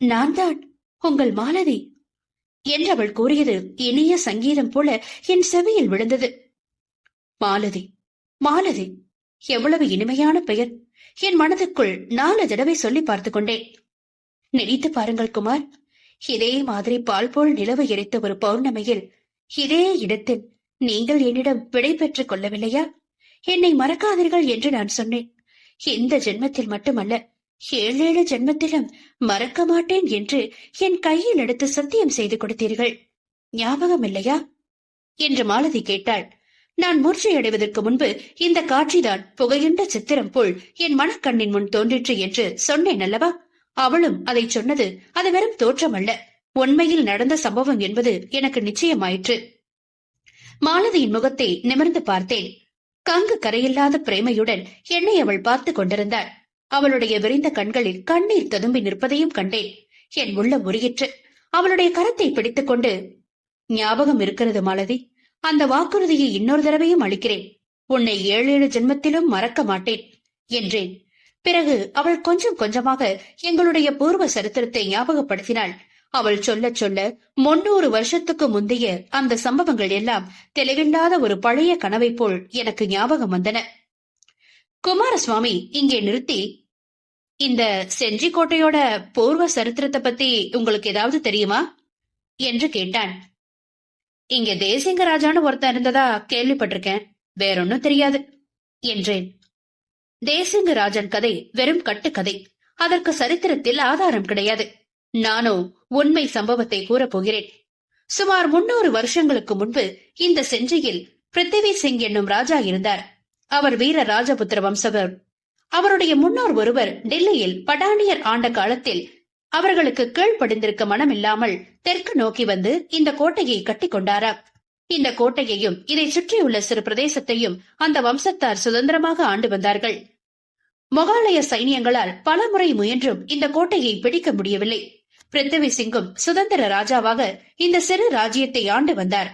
நான் தான் உங்கள் மாலதி என்று அவள் கூறியது இனிய சங்கீதம் போல என் செவியில் விழுந்தது. மாலதி, மாலதி, எவ்வளவு இனிமையான பெயர்! என் மனதுக்குள் 4 தடவை சொல்லி பார்த்து கொண்டேன். நினைத்து பாருங்கள் குமார், இதே மாதிரி பால் போல் நிலவு எரித்த ஒரு பௌர்ணமியில் இதே இடத்தில் நீங்கள் என்னிடம் விடை பெற்றுக் கொள்ளவில்லையா? என்னை மறக்காதீர்கள் என்று நான் சொன்னேன். இந்த ஜென்மத்தில் மட்டுமல்ல, 7 ஜென்மத்திலும் மறக்க மாட்டேன் என்று என் கையில் எடுத்து சத்தியம் செய்து கொடுத்தீர்கள். ஞாபகம் இல்லையா என்று மாலதி கேட்டாள். நான் மூர்ச்சையடைவதற்கு முன்பு இந்த காட்சிதான் புகையுண்ட சித்திரம் போல் என் மனக்கண்ணின் முன் தோன்றிற்று என்று சொன்னேன் அல்லவா? அவளும் அதை சொன்னது அது வெறும் தோற்றம் அல்ல, உண்மையில் நடந்த சம்பவம் என்பது எனக்கு நிச்சயமாயிற்று. மாலதியின் முகத்தை நிமிர்ந்து பார்த்தேன். கங்கு கரையில்லாத பிரேமையுடன் என்னை அவள் பார்த்து கொண்டிருந்தாள். அவளுடைய விரிந்த கண்களில் கண்ணீர் ததும்பி நிற்பதையும் கண்டேன். என் உள்ளம் உருகிற்று. அவளுடைய கரத்தை பிடித்துக் கொண்டு, ஞாபகம் இருக்கிறது மாலதி, அந்த வாக்குறுதியை இன்னொரு தடவையும் அளிக்கிறேன். உன்னை 7 ஜென்மத்திலும் மறக்க மாட்டேன் என்றேன். பிறகு அவள் கொஞ்சம் கொஞ்சமாக எங்களுடைய பூர்வ சரித்திரத்தை ஞாபகப்படுத்தினாள். அவள் சொல்ல சொல்ல 300 வருஷத்துக்கு முந்தைய அந்த சம்பவங்கள் எல்லாம் தெளிவில்லாத ஒரு பழைய கனவை போல் எனக்கு ஞாபகம் வந்தன. குமாரசுவாமி இங்கே நிறுத்தி, இந்த செஞ்சி கோட்டையோட பூர்வ சரித்திரத்தை பத்தி உங்களுக்கு ஏதாவது தெரியுமா என்று கேட்டான். இங்க தேசிங்க ராஜான்னு ஒருத்தன் இருந்ததா கேள்விப்பட்டிருக்கேன், வேறொன்னும் தெரியாது என்றேன். தேசிங்க ராஜன் கதை வெறும் கட்டுக்கதை. அதற்கு சரித்திரத்தில் ஆதாரம் கிடையாது. நானோ உண்மை சம்பவத்தை கூறப்போகிறேன். சுமார் 300 வருஷங்களுக்கு முன்பு இந்த செஞ்சியில் பிருத்திவி சிங் என்னும் ராஜா இருந்தார். அவர் வீர ராஜபுத்திர வம்சவர். அவருடைய முன்னோர் ஒருவர் டெல்லியில் படானியர் ஆண்ட காலத்தில் அவர்களுக்கு கீழ்ப்படிந்திருக்க மனமில்லாமல் தெற்கு நோக்கி வந்து இந்த கோட்டையை கட்டி கொண்டாராம். இந்த கோட்டையையும் இதை சுற்றியுள்ள சிறு பிரதேசத்தையும் அந்த வம்சத்தார் சுதந்திரமாக ஆண்டு வந்தார்கள். மொகாலய சைனியங்களால் பலமுறை முயன்றும் இந்த கோட்டையை பிடிக்க முடியவில்லை. பிருத்திவி சிங்கும் சுதந்திர ராஜாவாக இந்த சிறு ராஜ்யத்தை ஆண்டு வந்தார்.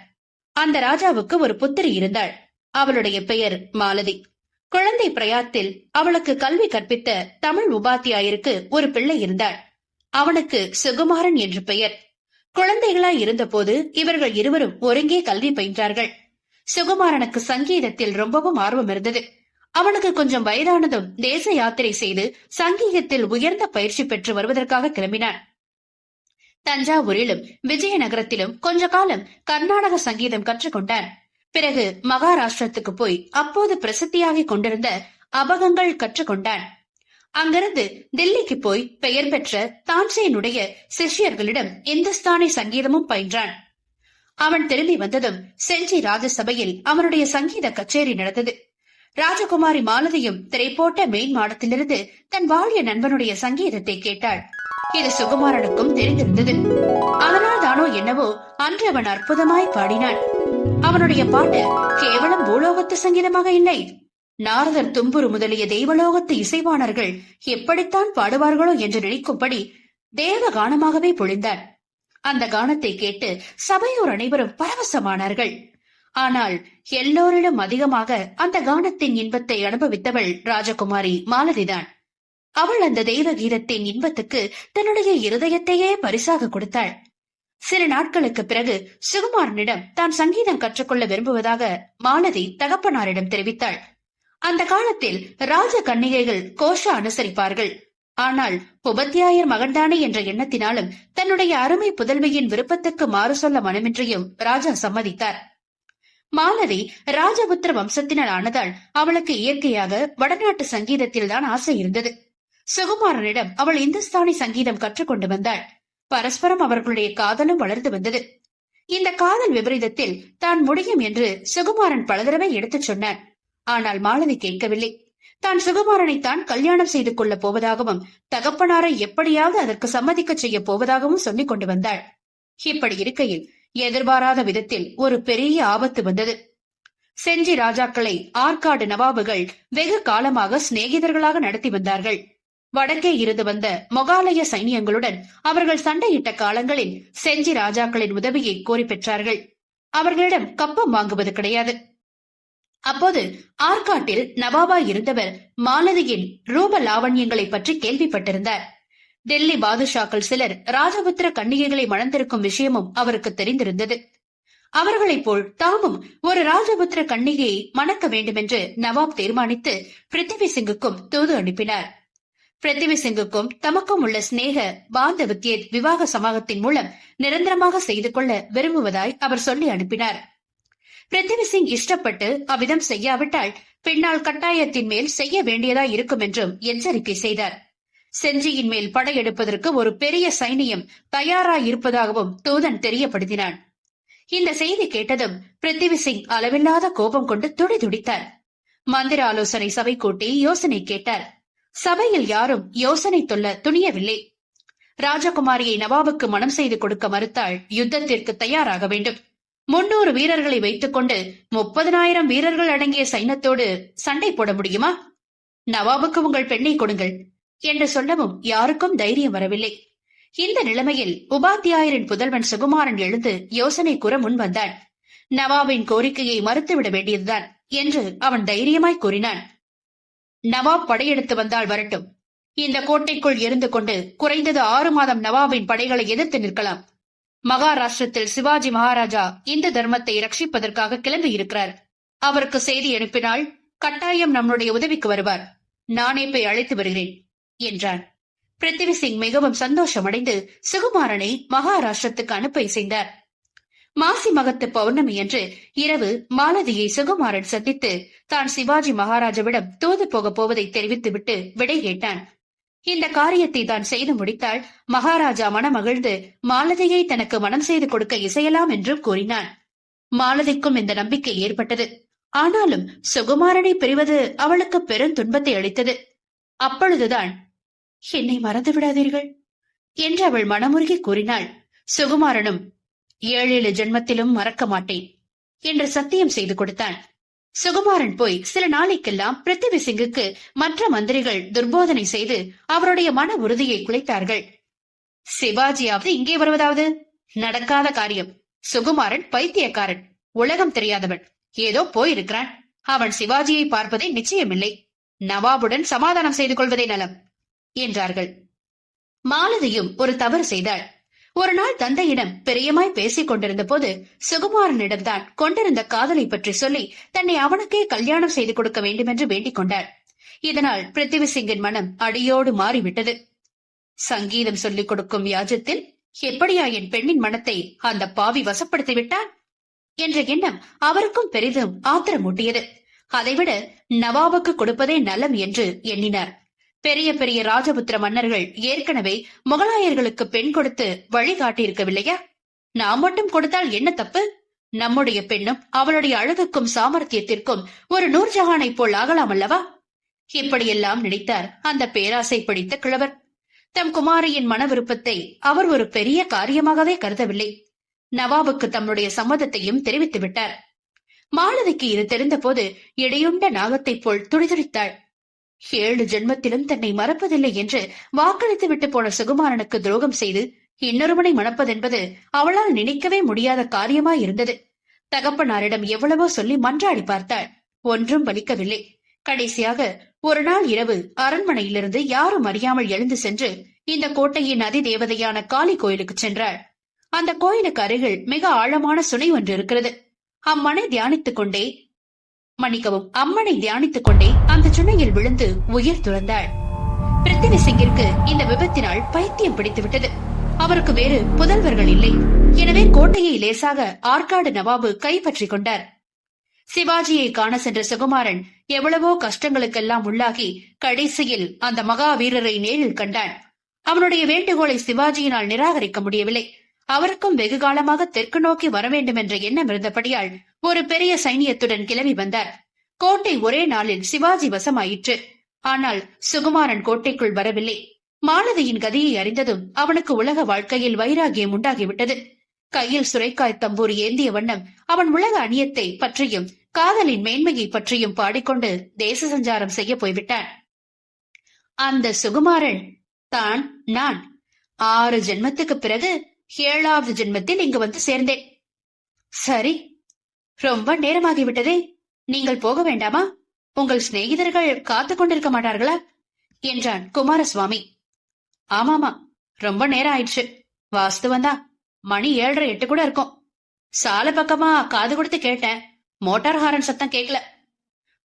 அந்த ராஜாவுக்கு ஒரு புத்திரி இருந்தாள். அவளுடைய பெயர் மாலதி. குழந்தை பிரயாத்தில் அவளுக்கு கல்வி கற்பித்த தமிழ் உபாத்தியாயருக்கு ஒரு பிள்ளை இருந்தாள். அவனுக்கு சுகுமாரன் என்று பெயர். குழந்தைகளாய் இருந்தபோது இவர்கள் இருவரும் ஒருங்கே கல்வி பயின்றார்கள். சுகுமாரனுக்கு சங்கீதத்தில் ரொம்பவும் ஆர்வம் இருந்தது. அவனுக்கு கொஞ்சம் வயதானதும் தேச யாத்திரை செய்து சங்கீதத்தில் உயர்ந்த பயிற்சி பெற்று வருவதற்காக கிளம்பினான். தஞ்சாவூரிலும் விஜயநகரத்திலும் கொஞ்ச காலம் கர்நாடக சங்கீதம் கற்றுக்கொண்டான். பிறகு மகாராஷ்டிரத்துக்கு போய் அப்போது பிரசித்தியாகிக் கொண்டிருந்த அபகங்கள் கற்றுக்கொண்டான். அங்கிருந்து தில்லிக்கு போய் பெயர் பெற்ற தான்சேனுடைய சிஷ்யர்களிடம் இந்துஸ்தானி சங்கீதமும் பயின்றான். அவன் திரும்பி வந்ததும் செஞ்சி ராஜசபையில் அவனுடைய சங்கீத கச்சேரி நடந்தது. ராஜகுமாரி மாலதியும் திரைப்போட்ட மெயின் மாடத்திலிருந்து தன் வாழிய நண்பனுடைய சங்கீதத்தை கேட்டாள். இது சுகுமாரனுக்கும் தெரிந்திருந்தது. அதனால் தானோ என்னவோ அன்று அவன் அற்புதமாய் பாடினான். அவனுடைய பாட்டு கேவலம் பூலோகத்து சங்கீதமாக இல்லை. நாரதர், தும்புரு முதலிய தெய்வலோகத்து இசைவாணர்கள் எப்படித்தான் பாடுவார்களோ என்று நினைக்கும்படி தேவ கானமாகவே பொழிந்தான். அந்த கானத்தை கேட்டு சபையோர் அனைவரும் பரவசமானார்கள். ஆனால் எல்லோரிடம் அதிகமாக அந்த கானத்தின் இன்பத்தை அனுபவித்தவள் ராஜகுமாரி மாலதிதான். அவள் அந்த தெய்வ கீதத்தின் இன்பத்துக்கு தன்னுடைய இருதயத்தையே பரிசாக கொடுத்தாள். சில நாட்களுக்கு பிறகு சுகுமாரனிடம் தான் சங்கீதம் கற்றுக்கொள்ள விரும்புவதாக மாலதி தகப்பனாரிடம் தெரிவித்தாள். அந்த காலத்தில் ராஜ கன்னிகைகள் கோஷா அனுசரிப்பார்கள். ஆனால் உபத்தியாயர் மகன்தானே என்ற எண்ணத்தினாலும் தன்னுடைய அருமை புதல்வியின் விருப்பத்துக்கு மாறு சொல்ல மனமின்றியும் ராஜா சம்மதித்தார். மாலதி ராஜபுத்திர வம்சத்தினர் ஆனதால் அவளுக்கு இயற்கையாக வடநாட்டு சங்கீதத்தில் தான் ஆசை இருந்தது. சுகுமாரனிடம் அவள் இந்துஸ்தானி சங்கீதம் கற்றுக்கொண்டு வந்தாள். பரஸ்பரம் அவர்களுடைய காதலும் வளர்ந்து வந்தது. இந்த காதல் விபரீதத்தில் தான் முடியும் என்று சுகுமாரன் பல தடவை எடுத்துச் சொன்னான். ஆனால் மாலதி கேட்கவில்லை. தான் சுகுமாரனை தான் கல்யாணம் செய்து கொள்ள போவதாகவும் தகப்பனாரை எப்படியாவது அதற்கு சம்மதிக்க செய்ய போவதாகவும் சொல்லிக் கொண்டு வந்தாள். இப்படி இருக்கையில் எதிர்பாராத விதத்தில் ஒரு பெரிய ஆபத்து வந்தது. செஞ்சி ராஜாக்களை ஆற்காடு நவாபுகள் வெகு காலமாக சிநேகிதர்களாக நடத்தி வந்தார்கள். வடக்கே இருந்து வந்த மொகாலய சைனியங்களுடன் அவர்கள் சண்டையிட்ட காலங்களில் செஞ்சி ராஜாக்களின் உதவியை கோரி பெற்றார்கள். அவர்களிடம் கப்பம் வாங்குவது கிடையாது. அப்போது ஆற்காட்டில் நவாபா இருந்தவர் மாலதியின் ரூப லாவண்யங்களை பற்றி கேள்விப்பட்டிருந்தார். டெல்லி பாதுஷாக்கள் சிலர் ராஜபுத்திர கன்னிகைகளை மணந்திருக்கும் விஷயமும் அவருக்கு தெரிந்திருந்தது. அவர்களைப் போல் தாமும் ஒரு ராஜபுத்திர கன்னிகையை மணக்க வேண்டுமென்று நவாப் தீர்மானித்து பிருத்திவி சிங்குக்கும் தூது அனுப்பினார். பிருத்திவி சிங்குக்கும் தமக்கும் உள்ள ஸ்நேக பாந்தவித்திய விவாக சமாகத்தின் மூலம் நிரந்தரமாக செய்து கொள்ள விரும்புவதாய் அவர் சொல்லி அனுப்பினார். பிருத்திவி சிங் இஷ்டப்பட்டு அவ்விதம் செய்யாவிட்டால் பின்னால் கட்டாயத்தின் மேல் செய்ய வேண்டியதாய் இருக்கும் என்றும் எச்சரிக்கை செய்தார். செஞ்சியின் மேல் படையெடுப்பதற்கு ஒரு பெரிய சைனியம் தயாராயிருப்பதாகவும் தூதன் தெரியப்படுத்தினான். இந்த செய்தி கேட்டதும் பிருத்திவி சிங் அளவில்லாத கோபம் கொண்டு துடிதுடித்தார். மந்திர ஆலோசனை சபை கூட்டி யோசனை கேட்டார். சபையில் யாரும் யோசனை சொல்ல துணியவில்லை. ராஜகுமாரியை நவாபுக்கு மனம் செய்து கொடுக்க மறுத்தால் யுத்தத்திற்கு தயாராக வேண்டும். 300 வீரர்களை வைத்துக் கொண்டு 30,000 வீரர்கள் அடங்கிய சைன்யத்தோடு சண்டை போட முடியுமா? நவாபுக்கு உங்கள் பெண்ணை கொடுங்கள் என்று சொல்லவும் யாருக்கும் தைரியம் வரவில்லை. இந்த நிலைமையில் உபாத்தியாயரின் புதல்வன் சுகுமாரன் எழுந்து யோசனை கூற முன் வந்தான். நவாபின் கோரிக்கையை மறுத்துவிட வேண்டியதுதான் என்று அவன் தைரியமாய் கூறினான். நவாப் படையெடுத்து வந்தால் வரட்டும். இந்த கோட்டைக்குள் இருந்து கொண்டு குறைந்தது 6 மாதம் நவாபின் படைகளை எதிர்த்து நிற்கலாம். மகாராஷ்டிரத்தில் சிவாஜி மகாராஜா இந்து தர்மத்தை ரட்சிப்பதற்காக கிளம்பி இருக்கிறார். அவருக்கு செய்தி அனுப்பினால் கட்டாயம் நம்முடைய உதவிக்கு வருவார். நானே போய் அழைத்து வருகிறேன் என்றான். பிருத்திவி சிங் மிகவும் சந்தோஷமடைந்து சுகுமாரனை மகாராஷ்டிரத்துக்கு அனுப்ப இசைந்தார். மாசி மகத்து பௌர்ணமி என்று இரவு மாலதியை சுகுமாரன் சந்தித்து தான் சிவாஜி மகாராஜாவிடம் தூது போக போவதை தெரிவித்துவிட்டு விடை கேட்டான். இந்த காரியத்தை தான் செய்து முடித்தால் மகாராஜா மனமகிழ்ந்து மாலதியை தனக்கு மனம் செய்து கொடுக்க இசையலாம் என்றும் கூறினான். மாலதிக்கும் இந்த நம்பிக்கை ஏற்பட்டது. ஆனாலும் சுகுமாரனை பிரிவது அவளுக்கு பெரும் துன்பத்தை அளித்தது. அப்பொழுதுதான், என்னை மறந்து விடாதீர்கள் என்று அவள் மனமுருகி கூறினாள். சுகுமாரனும் 7 ஜென்மத்திலும் மறக்க மாட்டேன் என்று சத்தியம் செய்து கொடுத்தான். சுகுமாரன் போய் சில நாளைக்கெல்லாம் பிருத்திவி சிங்குக்கு மற்ற மந்திரிகள் துர்போதனை செய்து அவருடைய மன உறுதியை குலைத்தார்கள். சிவாஜியாவது இங்கே வருவதாவது நடக்காத காரியம். சுகுமாரன் பைத்தியக்காரன், உலகம் தெரியாதவன், ஏதோ போயிருக்கிறான். அவன் சிவாஜியை பார்ப்பதே நிச்சயமில்லை. நவாபுடன் சமாதானம் செய்து கொள்வதே நலம் என்றார்கள். மாலதியும் ஒரு தவறு செய்தாள். ஒரு நாள் தந்தையிடம் பிரியமாய் பேசிக் கொண்டிருந்த போது சுகுமாரனிடம்தான் கொண்டிருந்த காதலை பற்றி சொல்லி தன்னை அவனுக்கே கல்யாணம் செய்து கொடுக்க வேண்டும் என்று வேண்டிக் கொண்டாள். இதனால் பிருத்திவி சிங்கின் மனம் அடியோடு மாறிவிட்டது. சங்கீதம் சொல்லிக் கொடுக்கும் வியாஜத்தில் எப்படியா என் பெண்ணின் மனத்தை அந்த பாவி வசப்படுத்தி விட்டான் என்ற எண்ணம் அவருக்கும் பெரிதும் ஆத்திரமூட்டியது. அதைவிட நவாபுக்கு கொடுப்பதே நலம் என்று எண்ணினார். பெரிய பெரிய ராஜபுத்திர மன்னர்கள் ஏற்கனவே முகலாயர்களுக்கு பெண் கொடுத்து வழிகாட்டியிருக்கவில்லையா? நாம் மட்டும் கொடுத்தால் என்ன தப்பு? நம்முடைய பெண்ணும் அவளுடைய அழகுக்கும் சாமர்த்தியத்திற்கும் ஒரு நூர்ஜஹானை போல் ஆகலாம் அல்லவா? இப்படியெல்லாம் நினைத்தார் அந்த பேராசை பிடித்த கிழவர். தம் குமாரியின் மன விருப்பத்தை அவர் ஒரு பெரிய காரியமாகவே கருதவில்லை. நவாபுக்கு தம்முடைய சம்மதத்தையும் தெரிவித்து விட்டார். மாலதிக்கு இது தெரிந்த போது இடையுண்ட நாகத்தைப் போல் துடிதுடித்தாள். 7 ஜென்மத்திலும் தன்னை மறப்பதில்லை என்று வாக்களித்து விட்டு போன சுகுமாரனுக்கு துரோகம் செய்து இன்னொருவனை மணப்பதென்பது அவளால் நினைக்கவே முடியாத காரியமாயிருந்தது. தகப்பனாரிடம் எவ்வளவோ சொல்லி மன்றாடி பார்த்தாள். ஒன்றும் பலிக்கவில்லை. கடைசியாக ஒரு நாள் இரவு அரண்மனையிலிருந்து யாரும் அறியாமல் எழுந்து சென்று இந்த கோட்டையின் அதிதேவதையான காளி கோயிலுக்கு சென்றாள். அந்த கோயிலுக்கு அருகில் மிக ஆழமான சுனை ஒன்று இருக்கிறது. அம்மனை தியானித்துக் கொண்டே அந்த சுனையில் விழுந்து உயிர் துறந்தாள். பிருத்திவி சிங்கிற்கு இந்த விபத்தினால் பைத்தியம் பிடித்துவிட்டது. அவருக்கு வேறு புதல்வர்கள் இல்லை. எனவே கோட்டையை லேசாக ஆற்காடு நவாபு கைப்பற்றிக் கொண்டார். சிவாஜியை காண சென்ற சுகுமாரன் எவ்வளவோ கஷ்டங்களுக்கெல்லாம் உள்ளாகி கடைசியில் அந்த மகாவீரரை நேரில் கண்டான். அவனுடைய வேண்டுகோளை சிவாஜியினால் நிராகரிக்க முடியவில்லை. அவருக்கும் வெகு காலமாக தெற்கு நோக்கி வர வேண்டும் என்ற எண்ணம் இருந்தபடியால் ஒரு பெரிய சைனியத்துடன் கிளம்பி வந்தார். கோட்டை ஒரே நாளில் சிவாஜி வசமாயிற்று. ஆனால் சுகுமாரன் கோட்டைக்குள் வரவில்லை. மாலதியின் கதியை அறிந்ததும் அவனுக்கு உலக வாழ்க்கையில் வைராகியம் உண்டாகிவிட்டது. கையில் சுரைக்காய் தம்பூர் ஏந்திய வண்ணம் அவன் உலக அநியத்தை பற்றியும் காதலின் மேன்மையை பற்றியும் பாடிக்கொண்டு தேச சஞ்சாரம் செய்ய போய்விட்டான். அந்த சுகுமாரன் தான் நான். 6 ஜென்மத்துக்கு பிறகு 7வது ஜென்மத்தில் இங்கு வந்து சேர்ந்தேன். சரி, ரொம்ப நேரமாகிவிட்டதே. நீங்கள் போக வேண்டாமா? உங்கள் சிநேகிதர்கள் காத்து கொண்டிருக்க மாட்டார்களா என்றான் குமாரசுவாமி. ஆமாமா, ரொம்ப நேரம் ஆயிடுச்சு. வாஸ்துவந்தா மணி 7:30 8 கூட இருக்கும். சாலை பக்கமா காது கொடுத்து கேட்டேன். மோட்டார் ஹாரன் சத்தம் கேட்கல.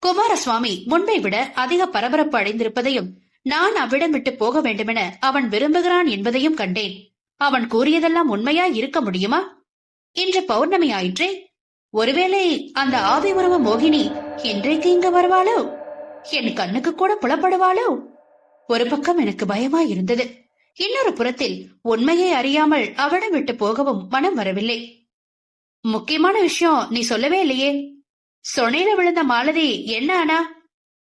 குமாரசுவாமி முன்பை விட அதிக பரபரப்பு அடைந்திருப்பதையும் நான் அவ்விடம் விட்டு போக வேண்டுமென அவன் விரும்புகிறான் என்பதையும் கண்டேன். அவன் கூறியதெல்லாம் உண்மையா இருக்க முடியுமா? இன்று பௌர்ணமி ஆயிற்றே. ஒருவேளை அந்த ஆவி உருவ மோகினி இன்றைக்கு இங்க வருவாளோ? என் கண்ணுக்கு கூட புலப்படுவாளோ? ஒரு பக்கம் எனக்கு பயமாய் இருந்தது. இன்னொரு புறத்தில் உண்மையை அறியாமல் அவளை விட்டு போகவும் மனம் வரவில்லை. முக்கியமான விஷயம் நீ சொல்லவே இல்லையே. சொனையில விழுந்த மாலதி என்ன ஆனா?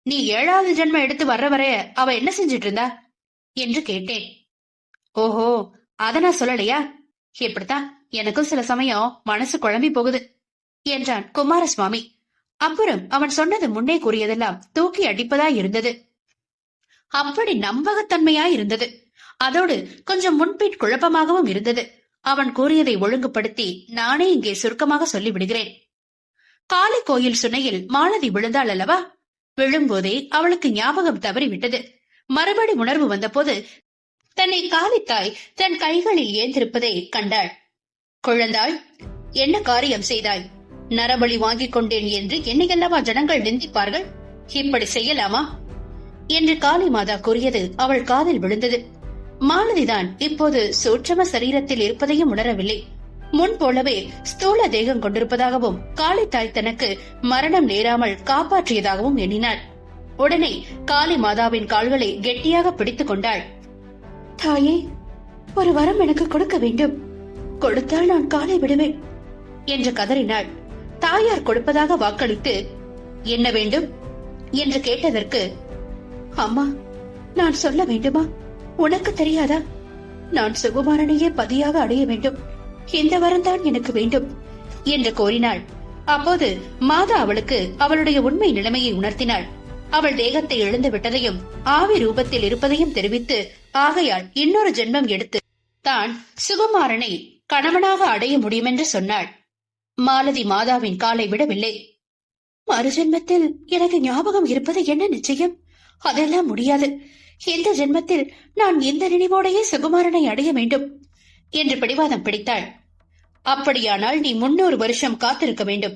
நீ 7வது ஜென்மம் எடுத்து வர்ற வர அவ என்ன செஞ்சிட்டு இருந்தா என்று கேட்டேன். ஓஹோ, அத நான் சொல்லலையா? இப்படித்தான் எனக்கும் சில சமயம் மனசு குழம்பி போகுது என்றான் குமாரசுவாமி. அப்புறம் அவன் சொன்னது முன்னே கூறியதெல்லாம் தூக்கி அடிப்பதாய் இருந்தது. அப்படி நம்பகத்தன்மையாய் இருந்தது. அதோடு கொஞ்சம் முன்பின் குழப்பமாகவும் இருந்தது. அவன் கூறியதை ஒழுங்குபடுத்தி நானே இங்கே சுருக்கமாக சொல்லிவிடுகிறேன். காளி கோயில் சுனையில் மாலதி விழுந்தாள் அல்லவா? விழும்போதே அவளுக்கு ஞாபகம் தவறிவிட்டது. மறுபடி உணர்வு வந்தபோது தன்னை காளித்தாய் தன் கைகளில் ஏந்திருப்பதை கண்டாள். குழந்தாள், என்ன காரியம் செய்தாய்? நரபலி வாங்கிக் கொண்டேன் என்று என்னையல்லவா ஜனங்கள் நிந்திப்பார்கள். இப்படி செய்யலாமா என்று காளி மாதா கூறியது அவள் காதில் விழுந்தது. மாலதிதான் இப்போது சூட்சம சரீரத்தில் இருப்பதையும் உணரவில்லை. முன் போலவே ஸ்தூல தேகம் கொண்டிருப்பதாகவும் காளித்தாய் தனக்கு மரணம் நேராமல் காப்பாற்றியதாகவும் எண்ணினாள். உடனே காளி மாதாவின் கால்களை கெட்டியாக பிடித்துக் கொண்டாள். தாயே, ஒரு வரம் எனக்கு கொடுக்க வேண்டும். கொடுத்தால் நான் காலை விடுவேன் என்று கதறினாள். தாயார் கொடுப்பதாக வாக்களித்து, என்ன வேண்டும் என்று கேட்டதற்கு, அம்மா, நான் சொல்ல வேண்டுமா? உனக்கு தெரியாதா? நான் சுகுமாரனையே பதியாக அடைய வேண்டும். இந்த வரம்தான் எனக்கு வேண்டும் என்று கோரினாள். அப்போது மாதா அவளுக்கு அவளுடைய உண்மை நிலைமையை உணர்த்தினாள். அவள் தேகத்தை இழந்து விட்டதையும் ஆவி ரூபத்தில் இருப்பதையும் தெரிவித்து, ஆகையால் இன்னொரு ஜென்மம் எடுத்து தான் சுகுமாரனை கணவனாக அடைய முடியும் என்று சொன்னாள். மாலதி மாதாவின் காலை விடவில்லை. மறுஜென்மத்தில் எனக்கு ஞாபகம் இருப்பது என்ன நிச்சயம்? அதெல்லாம் முடியாது. இந்த ஜென்மத்தில் நான் இந்த நினைவோடையே சுகுமாரனை அடைய வேண்டும் என்று பிடிவாதம் பிடித்தாள். அப்படியானால் நீ 300 வருஷம் காத்திருக்க வேண்டும்.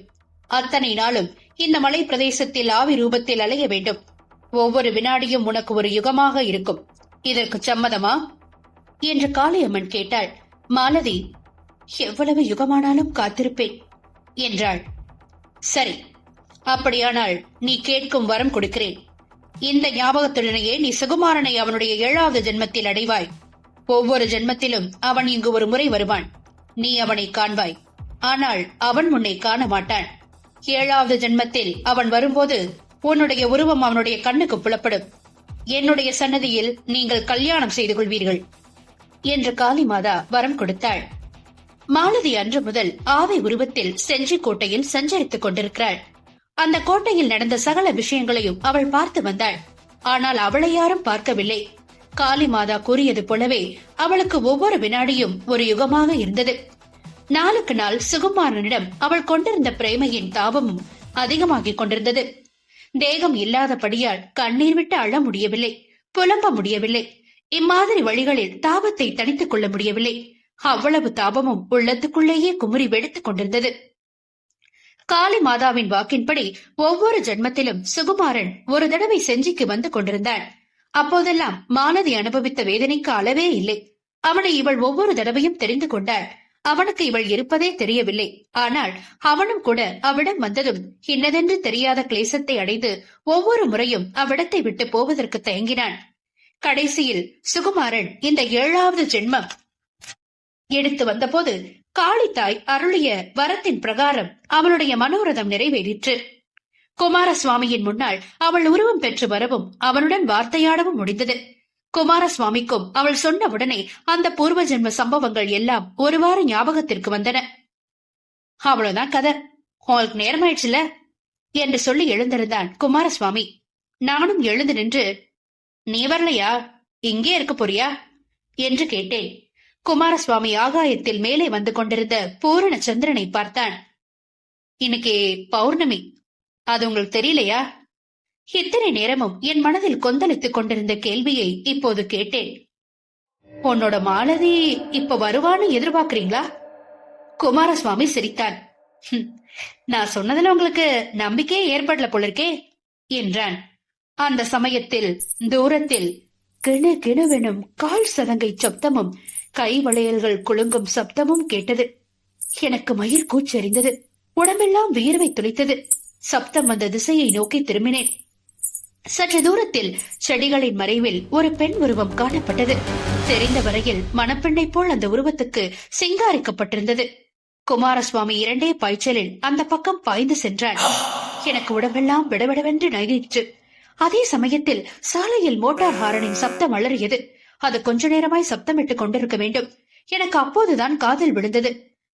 அத்தனை நாளும் இந்த மலை பிரதேசத்தில் ஆவி ரூபத்தில் அலைய வேண்டும். ஒவ்வொரு வினாடியும் உனக்கு ஒரு யுகமாக இருக்கும். இதற்கு சம்மதமா என்று காளியம்மன் கேட்டாள். மாலதி, எவ்வளவு யுகமானாலும் காத்திருப்பேன் என்றாள். சரி, அப்படியானால் நீ கேட்கும் வரம் கொடுக்கிறேன். இந்த ஞாபகத்துடனேயே நீ சுகுமாரனை அவனுடைய 7வது ஜென்மத்தில் அடைவாய். ஒவ்வொரு ஜென்மத்திலும் அவன் இங்கு ஒரு முறை வருவான். நீ அவனை காண்பாய். ஆனால் அவன் உன்னை காண மாட்டான். 7வது ஜென்மத்தில் அவன் வரும்போது உன்னுடைய உருவம் அவனுடைய கண்ணுக்கு புலப்படும். என்னுடைய சன்னதியில் நீங்கள் கல்யாணம் செய்து கொள்வீர்கள் என்று காளி மாதா வரம் கொடுத்தாள். மாலதி அன்று முதல் ஆவை உருவத்தில் செஞ்சி கோட்டையில் சஞ்சரித்துக் கொண்டிருக்கிறாள். அந்த கோட்டையில் நடந்த சகல விஷயங்களையும் அவள் பார்த்து வந்தாள். ஆனால் அவளை யாரும் பார்க்கவில்லை. காளி மாதா கூறியது போலவே அவளுக்கு ஒவ்வொரு வினாடியும் ஒரு யுகமாக இருந்தது. நாளுக்கு நாள் சுகுமாரனிடம் அவள் கொண்டிருந்த பிரேமையின் தாபமும் அதிகமாகிக் கொண்டிருந்தது. தேகம் இல்லாதபடியால் கண்ணீர் விட்டு அழ முடியவில்லை, புலம்ப முடியவில்லை. இம்மாதிரி வழிகளில் தாபத்தை தணித்துக் கொள்ள முடியவில்லை. அவ்வளவு தாபமும் உள்ளத்துக்குள்ளேயே குமுறி வெடித்துக் கொண்டிருந்தது. காளி மாதாவின் வாக்கின்படி ஒவ்வொரு ஜென்மத்திலும் சுகுமாரன் ஒரு தடவை செஞ்சிக்கு வந்து கொண்டிருந்தான். அப்போதெல்லாம் மாலதி அனுபவித்த வேதனைக்கு அளவே இல்லை. அவனை இவள் ஒவ்வொரு தடவையும் தெரிந்து கொண்டாள். அவனுக்கு இவள் இருப்பதே தெரியவில்லை. ஆனால் அவனும் கூட அவ்விடம் வந்ததும் இன்னதென்று தெரியாத கிளேசத்தை அடைந்து ஒவ்வொரு முறையும் அவ்விடத்தை விட்டு போவதற்கு தயங்கினான். கடைசியில் சுகுமாரன் இந்த 7வது ஜென்மம் எடுத்து வந்தபோது காளித்தாய் அருளிய வரத்தின் பிரகாரம் அவளுடைய மனோரதம் நிறைவேறிற்று. குமாரசுவாமியின் முன்னால் அவள் உருவம் பெற்று வரவும் அவனுடன் வார்த்தையாடவும் முடிந்தது. குமாரசுவாமிக்கும் அவள் சொன்னவுடனே அந்த பூர்வ ஜென்ம சம்பவங்கள் எல்லாம் ஒருவாறு ஞாபகத்திற்கு வந்தன. அவ்வளவுதான் கதை, உங்களுக்கு நேரமாயிடுச்சுல என்று சொல்லி எழுந்திருந்தான் குமாரசுவாமி. நானும் எழுந்து நின்று, நீ வரலையா, இங்கே இருக்க போறியா என்று கேட்டேன். குமாரசுவாமி ஆகாயத்தில் மேலே வந்து கொண்டிருந்த பூரண சந்திரனை பார்த்தான். இன்னைக்கு பௌர்ணமி, அது உங்களுக்கு தெரியலையா? இத்தனை நேரமும் என் மனதில் கொந்தளித்துக் கொண்டிருந்த கேள்வியை இப்போது கேட்டேன். உன்னோட மாலதி இப்ப வருவான்னு எதிர்பார்க்கிறீங்களா? குமாரசுவாமி சிரித்தான். நான் சொன்னதுல உங்களுக்கு நம்பிக்கையே ஏற்படல போல இருக்கே என்றான். அந்த சமயத்தில் தூரத்தில் கிணு கிணுவெனும் கால் சதங்கை சப்தமும் கை வளையல்கள் குலுங்கும் சப்தமும் கேட்டது. எனக்கு மயிர் கூச்செறிந்தது. உடம்பெல்லாம் வியர்வை துளைத்தது. சப்தம் வந்த திசையை நோக்கி திரும்பினேன். சற்று தூரத்தில் செடிகளின் மறைவில் ஒரு பெண் உருவம் காணப்பட்டது. தெரிந்த வரையில் மணப்பெண்ணை போல் அந்த உருவத்துக்கு சிங்காரிக்கப்பட்டிருந்தது. குமாரசுவாமி 2 பாய்ச்சலில் அந்த பக்கம் பாய்ந்து சென்றான். எனக்கு உடம்பெல்லாம் விடவிடவென்று நகையிற்று. அதே சமயத்தில் சாலையில் மோட்டார் ஹாரனின் சப்தம் அலறியது. அது கொஞ்ச நேரமாய் சப்தமிட்டுக் கொண்டிருக்க வேண்டும். எனக்கு அப்போதுதான் காதில் விழுந்தது.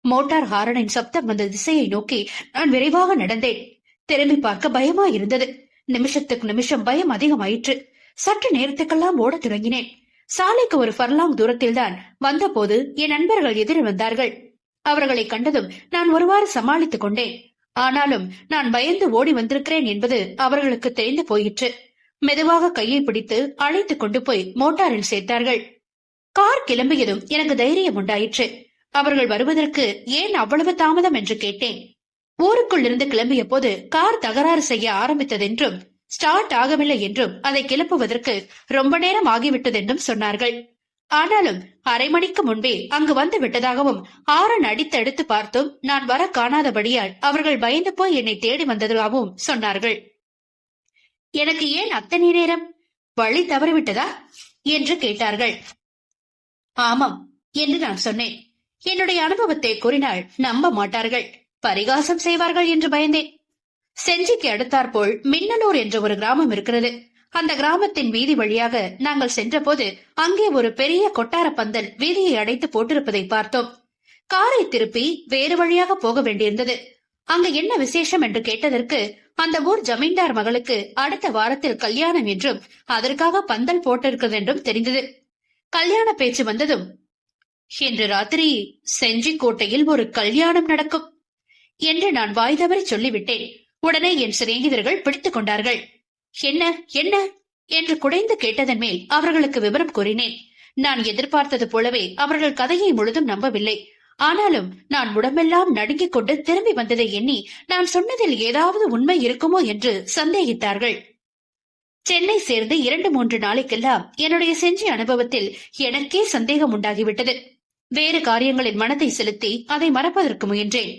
மோட்டார் ஹாரனின் சப்தம் வந்த திசையை நோக்கி நான் விரைவாக நடந்தேன். திரும்பி பார்க்க பயமா இருந்தது. நிமிஷத்துக்கு நிமிஷம் பயம் அதிகமாயிற்று. சற்று நேரத்துக்கெல்லாம் ஓடத் தொடங்கினேன். சாலைக்கு ஒரு ஃபர்லாங் தூரத்தில்தான் வந்தபோது என் நண்பர்கள் எதிரில் வந்தார்கள். அவர்களை கண்டதும் நான் ஒருவாறு சமாளித்துக் கொண்டேன். ஆனாலும் நான் பயந்து ஓடி வந்திருக்கிறேன் என்பது அவர்களுக்கு தெரிந்து போயிற்று. மெதுவாக கையை பிடித்து அழைத்துக் கொண்டு போய் மோட்டாரில் சேர்த்தார்கள். கார் கிளம்பியதும் எனக்கு தைரியம் உண்டாயிற்று. அவர்கள் வருவதற்கு ஏன் அவ்வளவு தாமதம் என்று கேட்டேன். ஊருக்குள் இருந்து கிளம்பிய போது கார் தகராறு செய்ய ஆரம்பித்ததென்றும் ஸ்டார்ட் ஆகவில்லை என்றும் அதை கிளப்புவதற்கு ரொம்ப நேரம் ஆகிவிட்டதென்றும் சொன்னார்கள். ஆனாலும் அரை மணிக்கு முன்பே அங்கு வந்து விட்டதாகவும் ஆரன் அடித்தடுத்து பார்த்தும் நான் வர காணாதபடியால் அவர்கள் பயந்து போய் என்னை தேடி வந்ததாகவும் சொன்னார்கள். எனக்கு ஏன் அத்தனை நேரம்? வழி தவறிவிட்டதா என்று கேட்டார்கள். ஆமாம் என்று நான் சொன்னேன். என்னுடைய அனுபவத்தை கூறினால் நம்ப மாட்டார்கள், பரிகாசம் செய்வார்கள் என்று பயந்தேன். செஞ்சிக்கு அடுத்தாற்போல் மின்னலூர் என்ற ஒரு கிராமம் இருக்கிறது. அந்த கிராமத்தின் வீதி வழியாக நாங்கள் சென்ற போது அங்கே ஒரு பெரிய கொட்டார பந்தல் வீதியை அடைத்து போட்டிருப்பதை பார்த்தோம். காரை திருப்பி வேறு வழியாக போக வேண்டியிருந்தது. அங்கு என்ன விசேஷம் என்று கேட்டதற்கு அந்த ஊர் ஜமீன்தார் மகளுக்கு அடுத்த வாரத்தில் கல்யாணம் என்றும் அதற்காக பந்தல் போட்டிருக்கிறது என்றும் தெரிந்தது. கல்யாண பேச்சு வந்ததும், இன்று ராத்திரி செஞ்சி கோட்டையில் ஒரு கல்யாணம் நடக்கும் என்று நான் வாய் தவறி சொல்லிவிட்டேன். உடனே என் சிநேகிதர்கள் பிடித்துக் கொண்டார்கள். என்ன என்ன என்று குடைந்து கேட்டதன் மேல் அவர்களுக்கு விவரம் கூறினேன். நான் எதிர்பார்த்தது போலவே அவர்கள் கதையை முழுதும் நம்பவில்லை. ஆனாலும் நான் உடம்பெல்லாம் நடுங்கிக் கொண்டு திரும்பி வந்ததை எண்ணி நான் சொன்னதில் ஏதாவது உண்மை இருக்குமோ என்று சந்தேகித்தார்கள். சென்னை சேர்ந்து 2-3 நாளைக்கெல்லாம் என்னுடைய செஞ்சி அனுபவத்தில் எனக்கே சந்தேகம் உண்டாகிவிட்டது. வேறு காரியங்களின் மனதை செலுத்தி அதை மறப்பதற்கு முயன்றேன்.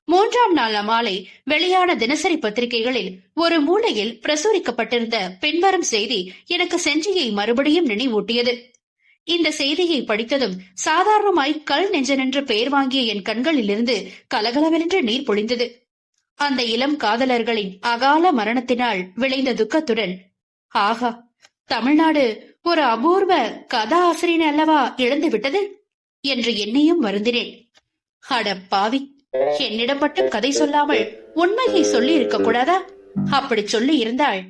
3ஆம் நாள் மாலை வெளியான தினசரி பத்திரிகைகளில் ஒரு மூலையில் பிரசுரிக்கப்பட்டிருந்த பின்வரும் செய்தி எனக்கு செஞ்சியை மறுபடியும் நினைவூட்டியது. இந்த செய்தியை படித்ததும் சாதாரணமாய் கல் நெஞ்சனென்று பெயர் வாங்கிய என் கண்களிலிருந்து கலகலவென்று நீர் பொழிந்தது. அந்த இளம் காதலர்களின் அகால மரணத்தினால் விளைந்த துக்கத்துடன், ஆகா, தமிழ்நாடு ஒரு அபூர்வ கதா ஆசிரியன் அல்லவா இழந்து விட்டது என்று எண்ணியும் வருந்தினேன். அட பாவி, என்னிடம் மட்டும் கதை சொல்லாமல் உண்மையை சொல்லி இருக்க கூடாதா? அப்படி சொல்லி இருந்தால்,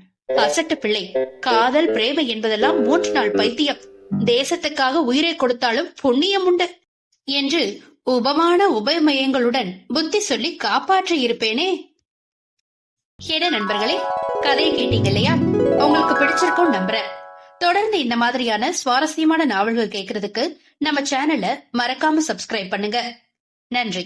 அசட்டு பிள்ளை, காதல் பிரேமை என்பதெல்லாம் 3 நாள் பைத்தியம், தேசத்துக்காக உயிரை கொடுத்தாலும் புண்ணியம் உண்டு என்று உபமான உபமயங்களுடன் புத்தி சொல்லி காப்பாற்றி இருப்பேனே. என்ன நண்பர்களே, கதையை கேட்டீங்க இல்லையா? உங்களுக்கு பிடிச்சிருக்கும் நம்புறேன். தொடர்ந்து இந்த மாதிரியான சுவாரஸ்யமான நாவல்கள் கேட்கறதுக்கு நம்ம சேனலை மறக்காம சப்ஸ்கிரைப் பண்ணுங்க. நன்றி.